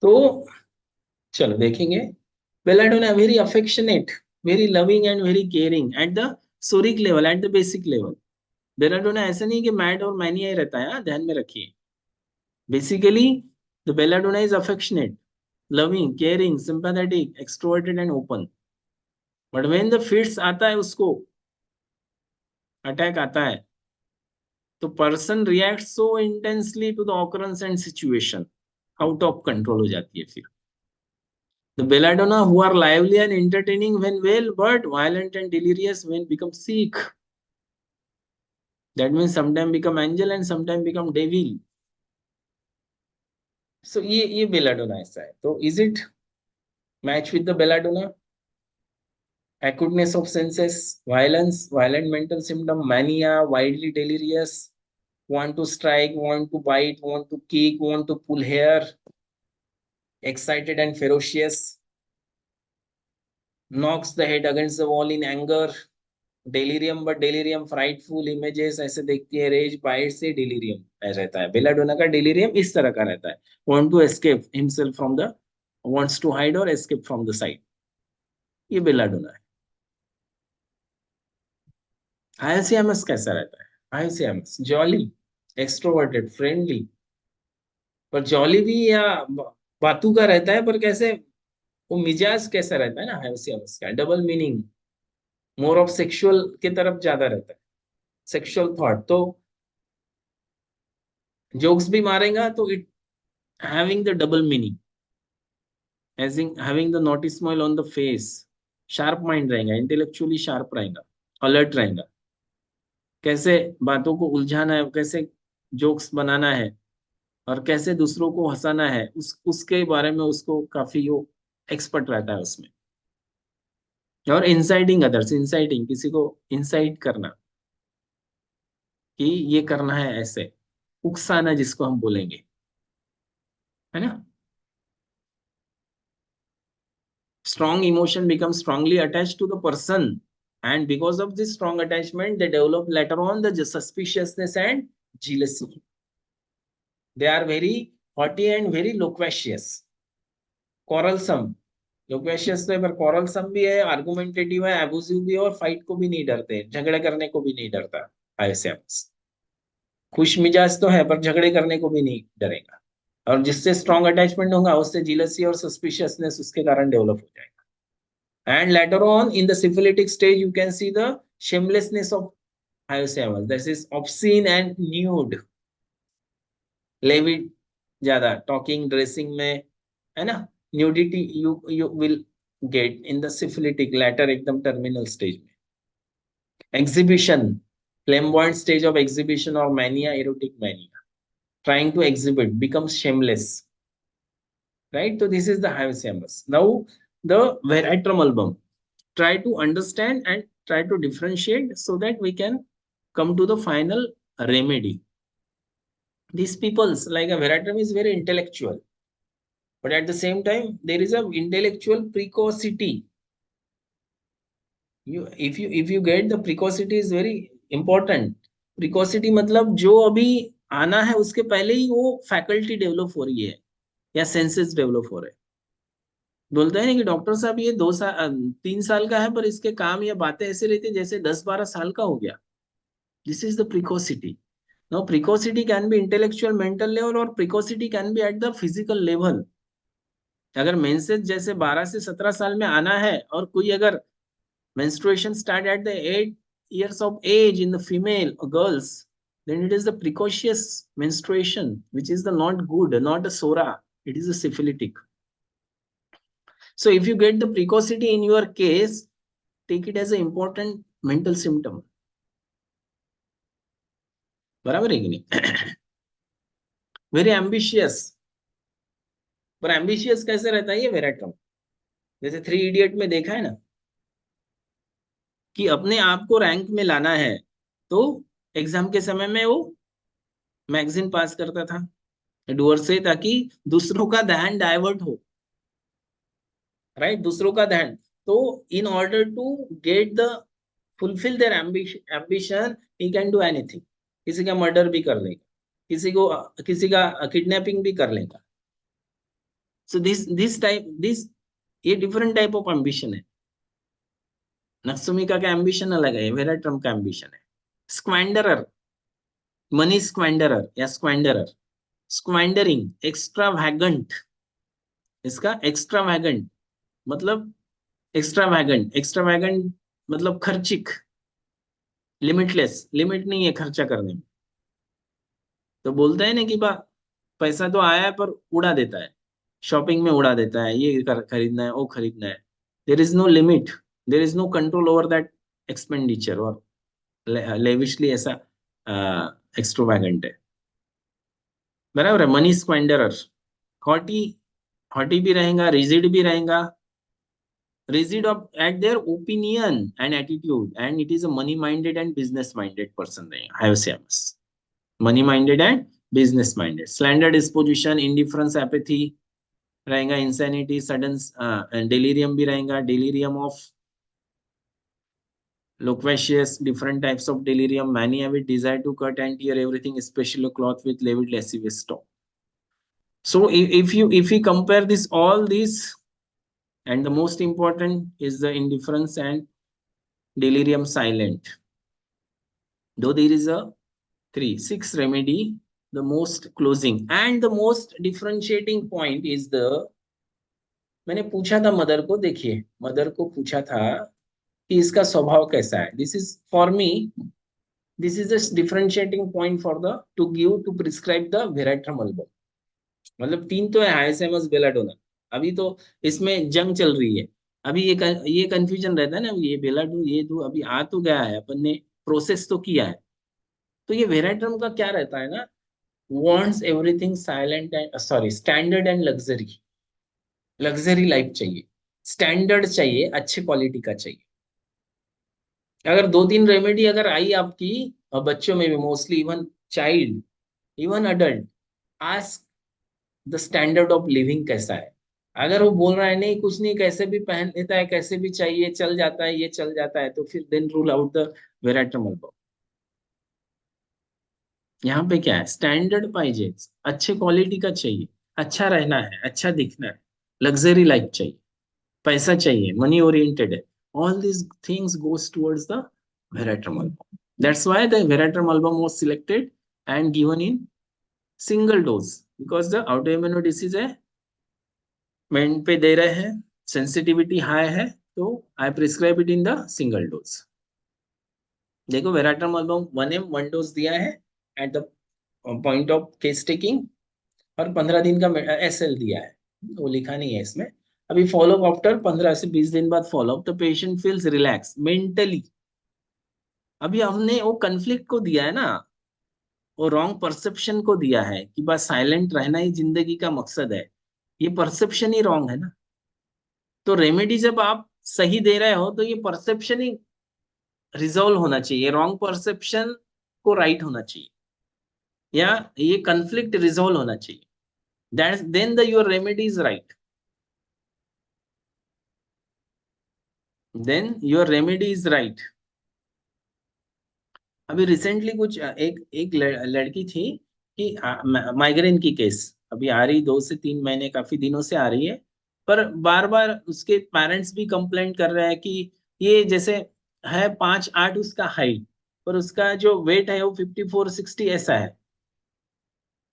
तो चलो देखेंगे. Belladonna very affectionate, very loving and very caring at the सोरिक level, at the basic level. Belladonna ऐसा नहीं कि मैड और मैनिया ही रहता है, हाँ, ध्यान में रखिए. Basically the belladonna is affectionate, loving, caring, sympathetic, extroverted and open. But when the fits आता है, उसको अटैक आता है, तो person react so intensely to the occurrence and situation, out of control हो जाती है फिर. The belladonna who are lively and entertaining when well, but violent and delirious when become sick. That means sometimes become angel and sometimes become devil. So ये belladonna ऐसा है. तो is it match with the belladonna? Acuteness of senses, violence, violent mental symptom, mania, widely delirious, want to strike, want to bite, want to kick, want to pull hair, excited and ferocious, knocks the head against the wall in anger, delirium, but delirium frightful images ऐसे देखती है, raise bite से delirium रहता है. Belladonna का delirium इस तरह का रहता है, want to escape himself from the, wants to hide और एस्केप फ्रॉम द साइड. ये बेलाडोना है. हाइपोथैलेमस कैसा रहता है. हाइपोथैलेमस जॉली, एक्सट्रोवर्टेड, फ्रेंडली, पर जॉली भी या बातू का रहता है, पर कैसे वो मिजाज कैसा रहता है ना हाइपोथैलेमस का, double meaning, more of sexual के तरफ ज्यादा रहता है, सेक्सुअल थॉट. तो जोक्स भी मारेगा तो it having the double meaning, as in having the naughty smile on the face. Sharp mind रहेगा, इंटेलेक्चुअली शार्प रहेगा, अलर्ट रहेगा, कैसे बातों को उलझाना है, कैसे जोक्स बनाना है और कैसे दूसरों को हंसाना है, उसके बारे में उसको काफी वो एक्सपर्ट रहता है उसमें. और इंसाइटिंग अदर्स, इंसाइटिंग, किसी को इंसाइट करना कि ये करना है, ऐसे उकसाना जिसको हम बोलेंगे, है ना. Strong emotion becomes strongly attached to the person, and because of this strong attachment they develop later on the suspiciousness and jealousy. They are very haughty and very loquacious, quarrelsome. loquacious तो है, पर quarrelsome भी है, argumentative है, abusive भी है, और fight को भी नहीं डरते, झगड़े करने को भी नहीं डरता. ऐसे खुश मिजाज तो है पर झगड़े करने को भी नहीं डरेगा, और जिससे स्ट्रॉन्ग अटैचमेंट होगा उससे जीलसी और सस्पिशियसनेस उसके कारण डेवलप हो जाएगा। And later on in the syphilitic stage you can see the shamelessness of hyoscyamus, that is obscene and nude, lewd, ज्यादा टॉकिंग ड्रेसिंग में, है ना, nudity you will get in the syphilitic later एकदम terminal stage में। Exhibition, flamboyant stage of exhibition और mania, erotic mania, trying to exhibit becomes shameless, right? So this is the hyoscyamus. Now the veratrum album, try to understand and try to differentiate so that we can come to the final remedy. These peoples like a veratrum is very intellectual, but at the same time there is a intellectual precocity. If you get the precocity is very important. Precocity मतलब जो अभी आना है उसके पहले ही वो faculty develop हो रही है या सेंसेस डेवलप हो रहे हैं। बोलते हैं ना कि डॉक्टर साहब ये 2 साल 3 साल का है पर इसके काम या बातें ऐसे रहती है जैसे 10-12 साल का हो गया। This is the precocity. Now precocity can be intellectual mental level और precocity can be at the physical level. अगर मेंसेस जैसे 12 से 17 साल में आना है और कोई अगर menstruation start at the 8 years of age in the female or girls, then it is the precocious menstruation, which is the not good, not a sora, it is a syphilitic. So if you get the precocity in your case, take it as an important mental symptom. बराबर है कि नहीं? Very ambitious, पर ambitious कैसे रहता है ये veratrum, जैसे 3 इडियट में देखा है ना कि अपने आप को रैंक में लाना है तो एग्जाम के समय में वो मैगजीन पास करता था डूअर से, ताकि दूसरों का ध्यान डाइवर्ट हो, राइट, दूसरों का ध्यान। तो in order to get the fulfil their ambition he can do anything. किसी का मर्डर भी कर लेगा, किसी का किडनैपिंग भी कर लेगा। सो दिस टाइप दिस ये डिफरेंट टाइप ऑफ एम्बिशन है। नक्सुमिका का एम्बिशन अलग है, वेराट्रम का एम्बिशन है। स्क्वैंडरर, मनी स्क्वैंडरर या स्क्वैंडरर, स्क्वैंडरिंग, एक्स्ट्रावैगेंट, इसका एक्स्ट्रावैगेंट मतलब एक्स्ट्रावैगेंट, एक्स्ट्रावैगेंट मतलब खर्चिक, लिमिटलेस, लिमिट नहीं है खर्चा करने में। तो बोलते हैं ना कि पैसा तो आया है पर उड़ा देता है, शॉपिंग में उड़ा देता है, ये खरीदना है वो खरीदना है। There is no limit, there is no control over that expenditure, और लेविशली ऐसा एक्स्ट्रावैगेंट है। बराबर है। मनी स्क्वेंडरर, हॉटी, हॉटी भी रहेगा, रिजिड भी रहेगा, rigid of at their opinion and attitude, and it is a money minded and business minded person. Hyoscyamus, money minded and business minded, slender disposition, indifference, apathy रहेगा, insanity, sudden delirium भी रहेगा, delirium of loquacious, different types of delirium, mania with desire to cut and tear everything, especially cloth with levied lascivious talk. So if you compare this all these, and the most important is the indifference and delirium silent, though there is a 6 remedy, the most closing and the most differentiating point is the, मैंने पूछा था mother को, देखिए mother को पूछा था कि इसका स्वभाव कैसा है। This is for me, this is the differentiating point for the to give to prescribe the veratrum album. मतलब 3 तो है, हाइसेमस, बेलाडोना। अभी तो इसमें जंग चल रही है, अभी ये कंफ्यूजन रहता है ना, ये बेलाडो ये दो अभी आ तो गया है, अपन ने प्रोसेस तो किया है। तो ये वेराट्रम का क्या रहता है ना, wants everything silent and standard and luxury, luxury life चाहिए, स्टैंडर्ड चाहिए, अच्छे क्वालिटी का चाहिए। अगर 2-3 रेमेडी अगर आई आपकी, और बच्चों में भी mostly, even child, even adult, ask the standard of living कैसा है। अगर वो बोल रहा है नहीं कुछ नहीं, कैसे भी पहन लेता है, कैसे भी चाहिए, चल जाता है, ये चल जाता है, तो फिर then rule out the veratrum album. यहाँ पे क्या है, स्टैंडर्ड पाइजे, अच्छे क्वालिटी का चाहिए, अच्छा रहना है, अच्छा दिखना है, लग्जरी लाइफ चाहिए, पैसा चाहिए, मनी ओरिएंटेड है। All these things goes towards the veratrum album. That's why the veratrum album was selected and given in single dose because the autoimmune disease है, मेन पे दे रहे हैं, सेंसिटिविटी हाई है, तो I prescribe it in the single dose. देखो वेराट्रामाइसिन 1 mg 1 dose दिया है at the point of case taking, और 15 दिन का एसएल दिया है, वो लिखा नहीं है इसमें. अभी फॉलो अप आफ्टर 15 से 20 दिन बाद follow up, the patient feels relax mentally. अभी हमने वो कन्फ्लिक्ट को दिया है ना, वो रॉन्ग परसेप्शन को दिया है कि बस साइलेंट रहना ही जिंदगी का मकसद है. ये परसेप्शन ही रॉन्ग है ना. तो रेमेडी जब आप सही दे रहे हो तो ये परसेप्शन ही रिजॉल्व होना चाहिए, रॉन्ग परसेप्शन को राइट होना चाहिए, या ये कन्फ्लिक्ट रिजॉल्व होना चाहिए. That then the your remedy is right, then your remedy is right. अभी रिसेंटली कुछ एक लड़की थी कि माइग्रेन की केस अभी आ रही, 2 से 3 महीने काफी दिनों से आ रही है, पर बार बार उसके पेरेंट्स भी कंप्लेंट कर रहे हैं कि ये जैसे है 5'8" उसका हाइट, पर उसका जो वेट है वो 54-60 ऐसा है.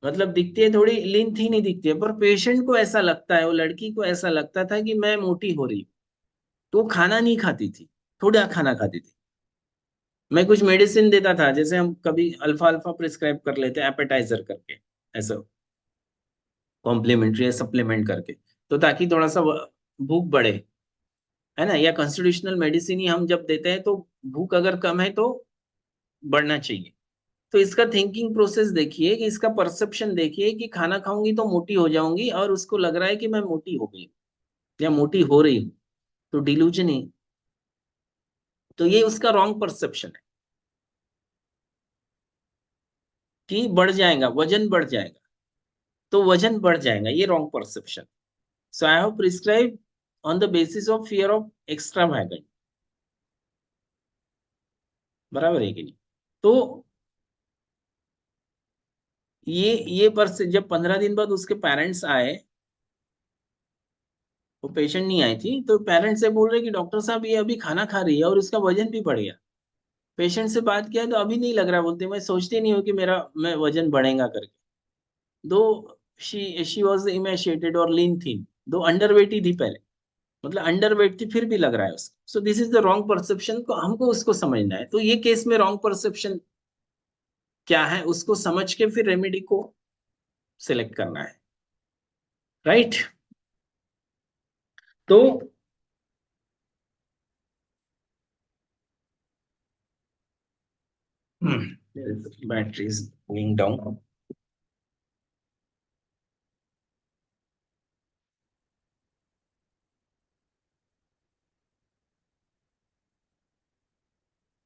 मतलब दिखती है थोड़ी लीन थी, नहीं दिखती है, पर पेशेंट को ऐसा लगता है, वो लड़की को ऐसा लगता था कि मैं मोटी हो रही हूँ. तो वो खाना नहीं खाती थी, थोड़ा खाना खाती थी. मैं कुछ मेडिसिन देता था, जैसे हम कभी अल्फा अल्फा प्रिस्क्राइब कर लेते हैं एपेटाइजर करके, ऐसा कॉम्प्लीमेंट्री या सप्लीमेंट करके, तो ताकि थोड़ा सा भूख बढ़े, है ना. या कॉन्स्टिट्यूशनल मेडिसिन ही हम जब देते हैं तो भूख अगर कम है तो बढ़ना चाहिए. तो इसका थिंकिंग प्रोसेस देखिए, कि इसका परसेप्शन देखिए कि खाना खाऊंगी तो मोटी हो जाऊंगी, और उसको लग रहा है कि मैं मोटी हो गई या मोटी हो रही हूँ, तो डिल्यूजन ही. तो ये उसका रॉन्ग परसेप्शन है कि बढ़ जाएगा, वजन बढ़ जाएगा, तो वजन बढ़ जाएगा, ये wrong perception. So I have prescribe on the basis of fear of extra wagon. बराबर है कि नहीं. तो ये पर से जब 15 दिन बाद उसके पेरेंट्स आए, वो पेशेंट नहीं आई थी, तो पेरेंट्स से बोल रहे कि डॉक्टर साहब ये अभी खाना खा रही है और इसका वजन भी बढ़ गया. पेशेंट से बात किया तो अभी नहीं लग रहा, बोलते मैं सोचती नहीं हूँ कि मेरा मैं वजन बढ़ेगा करके. दो शी वॉज इमेशिएटेड और लीन थी, दो अंडरवेट ही थी पहले, मतलब अंडरवेट थी फिर भी लग रहा है उसको. सो this is the wrong perception, को हमको उसको समझना है. तो ये केस में रॉन्ग परसेप्शन क्या है उसको समझ के फिर रेमेडी को सिलेक्ट करना है, राइट. तो battery is going down.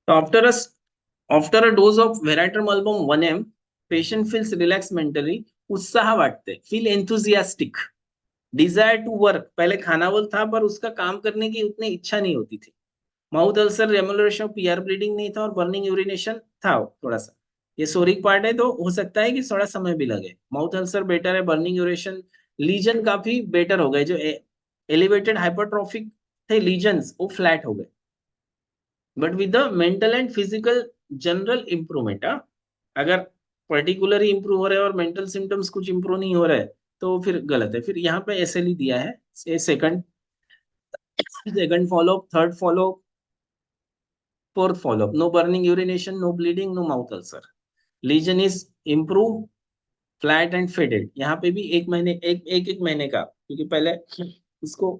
So after a dose of Veratrolum 1 mg, patient feels relaxed mentally, उत्साह वाटते, feel enthusiastic, desire to work. पहले खाना बोल था पर उसका काम करने की उतनी इच्छा नहीं होती थी. माउथ अल्सर, रेमोलेशन, पीआर ब्लीडिंग नहीं था, और बर्निंग यूरिनेशन था थोड़ा सा. ये सोरिक पार्ट है तो हो सकता है कि थोड़ा समय भी लगे. माउथ अल्सर बेटर है, बर्निंग यूरेशन, लीजन काफी बेटर हो गए, जो एलिवेटेड हाइपरट्रॉफिक थे लीजन्स वो फ्लैट हो गए. But with the mental and physical general improvement. अगर पर्टिकुलरली इंप्रूव हो रहे हैं और मेंटल सिम्टम्स कुछ इंप्रूव नहीं हो रहे तो फिर गलत है. फिर यहाँ पे एसएलई दिया है, second second follow, third follow, fourth follow. No burning urination, no bleeding, no mouth ulcer, lesion is improve, flat and faded. यहाँ पे भी 1 महीने, एक महीने का, क्योंकि पहले उसको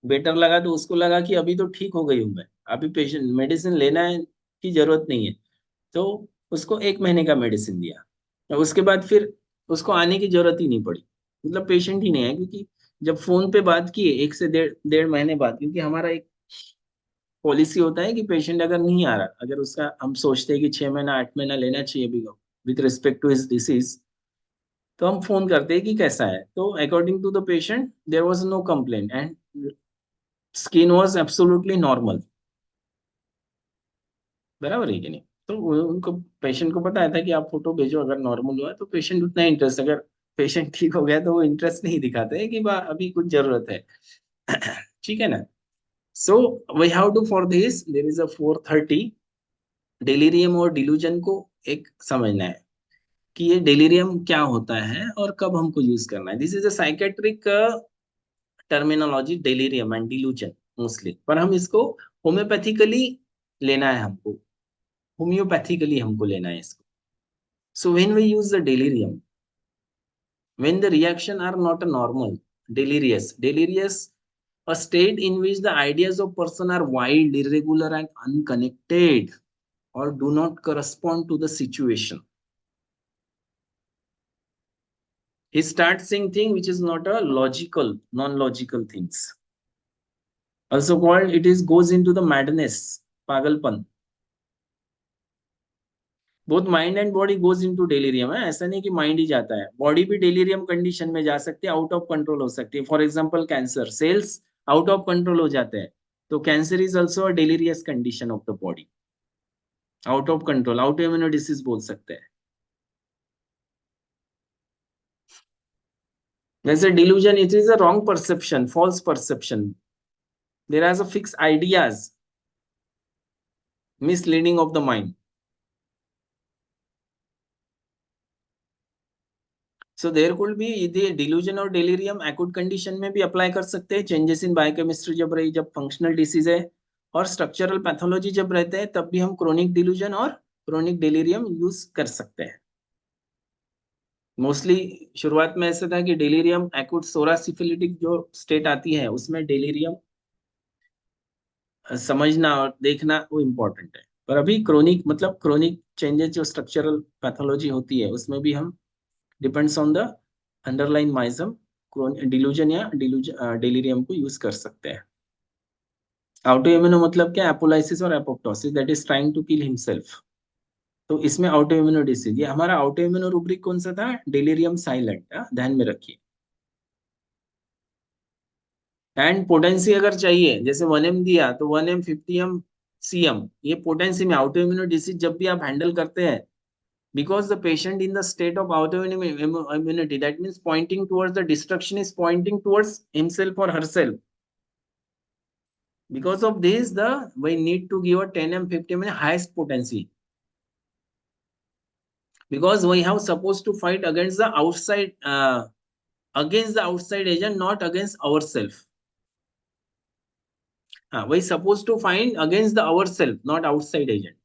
बेटर लगा तो उसको लगा कि अभी तो ठीक हो गई हूँ मैं, अभी पेशेंट मेडिसिन लेना है की जरूरत नहीं है, तो उसको 1 महीने का मेडिसिन दिया. और उसके बाद फिर उसको आने की जरूरत ही नहीं पड़ी, मतलब पेशेंट ही नहीं है, क्योंकि जब फोन पे बात किए 1 से 1.5 महीने बाद, क्योंकि हमारा एक पॉलिसी होता है कि पेशेंट अगर नहीं आ रहा, अगर उसका हम सोचते हैं कि 6 महीना 8 महीना लेना चाहिए भी with respect to his disease, तो हम फोन करते हैं कि कैसा है. तो according to the patient there was no complaint and skin was absolutely normal. बराबर है कि नहीं. तो उनको पेशेंट को बताया था कि आप फोटो भेजो, अगर नॉर्मल हुआ तो पेशेंट उतना इंटरेस्ट, अगर पेशेंट ठीक हो गया तो वो इंटरेस्ट नहीं दिखाते हैं कि अभी कुछ जरूरत है. ठीक है ना. So we have to for this there is a 430 delirium और डिल्यूजन को एक समझना है. कि ये डेलीरियम क्या होता है और कब हमको यूज करना है. This is a psychiatric terminology, delirium and delusion mostly, पर हम इसको होम्योपैथिकली लेना है हमको, होम्योपैथिकली हमको लेना है इसको. So when we use the delirium, when the reaction are not a normal, delirious, a state in which the ideas of person are wild, irregular and unconnected, or do not correspond to the situation. He starts seeing things which is not a logical, non-logical things. Also called, it is goes into the madness, pagalpan. Both mind and body goes into delirium है. ऐसा नहीं कि mind ही जाता है, body भी delirium condition में जा सकती है, आउट ऑफ कंट्रोल हो सकती है. For example cancer cells out of control हो जाते हैं, तो cancer is also a delirious condition of the body, out of control, autoimmune disease बोल सकते हैं. वैसे delusion it is a wrong perception, false perception. There are fix ideas, misleading of the mind. So there could be ये delusion और delirium acute condition में भी apply कर सकते हैं. चेंजेस इन बायोकेमिस्ट्री जब रही, जब फंक्शनल डिसीज है, और स्ट्रक्चरल पैथोलॉजी जब रहते हैं, तब भी हम क्रोनिक डिल्यूजन और क्रोनिक डेलीरियम यूज कर सकते हैं. मोस्टली शुरुआत में ऐसा था कि डेलीरियम एक्यूट सोरासिफिलिटिक जो स्टेट आती है उसमें डेलीरियम समझना और देखना वो इम्पोर्टेंट है. पर अभी क्रोनिक मतलब क्रोनिक चेंजेस जो स्ट्रक्चरल पैथोलॉजी होती है उसमें भी हम depends on the underline miasm delusion या डेलीरियम को यूज कर सकते हैं. ऑटोइम्यूनो मतलब क्या, एपोलाइसिस और apoptosis, that is trying to kill himself. तो इसमें ऑटोइम्यूनो डिसीज, ये हमारा ऑटोइम्यूनो रूब्रिक कौन सा था, डेलीरियम साइलेंट, ध्यान में रखिए. एंड पोटेंसी अगर चाहिए, जैसे 1m दिया तो 1m 50m cm, ये पोटेंसी में ऑटोइम्यूनो डिसीज जब भी आप हैंडल करते हैं, because the patient in the state of autoimmunity, that means pointing towards the destruction, is pointing towards himself or herself. Because of this, we need to give a 10m 50m highest potency, because we have supposed to fight against the outside agent, not against ourselves. We supposed to find against the ourselves, not outside agent.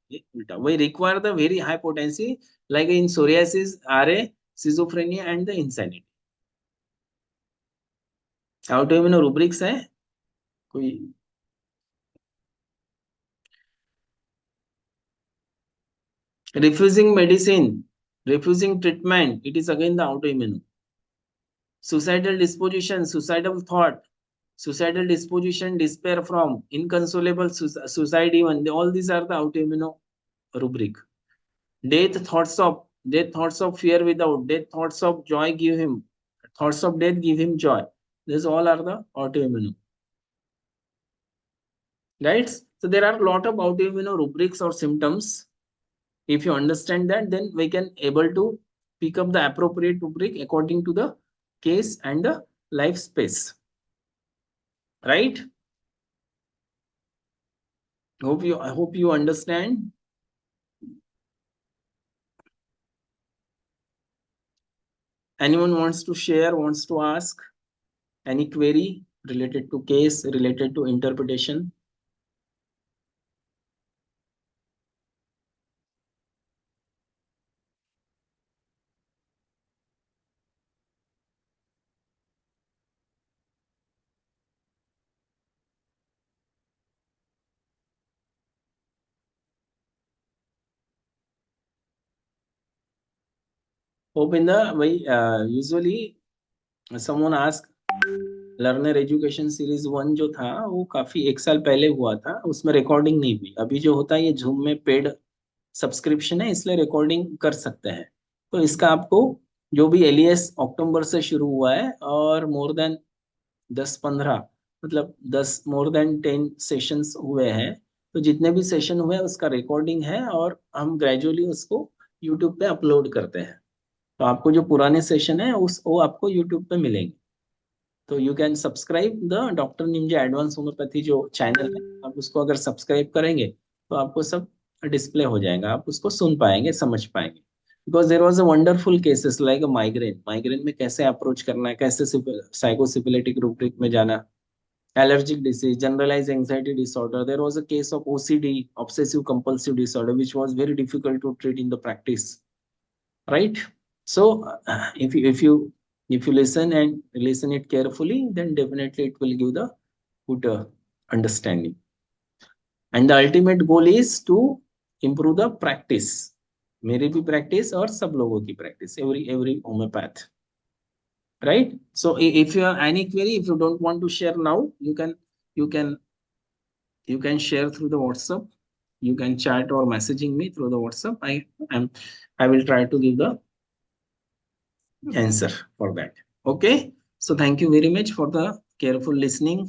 We require the very high potency, like in psoriasis, RA, schizophrenia and the insanity. Autoimmune rubrics है कोई? refusing medicine, refusing treatment, it is again the autoimmune. Suicidal disposition, suicidal thought, suicidal disposition, despair from, inconsolable suicide even, all these are the autoimmune rubric. Death thoughts of fear without, death thoughts of joy give him, thoughts of death give him joy. These all are the autoimmune. Right? So there are a lot of autoimmune rubrics or symptoms. If you understand that, then we can able to pick up the appropriate rubric according to the case and the life space. Right? I hope you understand. Anyone wants to share, wants to ask any query related to case, related to interpretation? Hope in the way usually someone ask, learner education series 1 जो था वो काफी 1 साल पहले हुआ था, उसमें recording नहीं हुई. अभी जो होता है ये जूम में पेड सब्सक्रिप्शन है, इसलिए रिकॉर्डिंग कर सकते हैं. तो इसका आपको जो भी एलियस अक्टूबर से शुरू हुआ है और मोर देन 10-15 मतलब 10 मोर देन 10 सेशंस हुए हैं, तो जितने भी सेशन हुए उसका रिकॉर्डिंग है और हम ग्रेजुअली उसको यूट्यूब पे अपलोड करते हैं. तो आपको जो पुराने सेशन है वो आपको यूट्यूब पे मिलेंगे. तो you can subscribe the doctor Nimje advance homeopathy जो चैनल है, आप उसको अगर सब्सक्राइब करेंगे तो आपको सब डिस्प्ले हो जाएगा, आप उसको सुन पाएंगे, समझ पाएंगे. because there was a wonderful cases like a migraine में कैसे approach करना है, कैसे psychosyphilitic rubric में जाना, allergic disease, generalized anxiety disorder. There was a case of OCD, obsessive compulsive disorder, which was very difficult to treat in the practice, right? So if you listen and listen it carefully, then definitely it will give the good understanding. And the ultimate goal is to improve the practice. मेरी भी practice और सब लोगों की practice, every homeopath, right? So if you have any query, if you don't want to share now, you can share through the WhatsApp. You can chat or messaging me through the WhatsApp. I will try to give the answer for that. Okay. So thank you very much for the careful listening.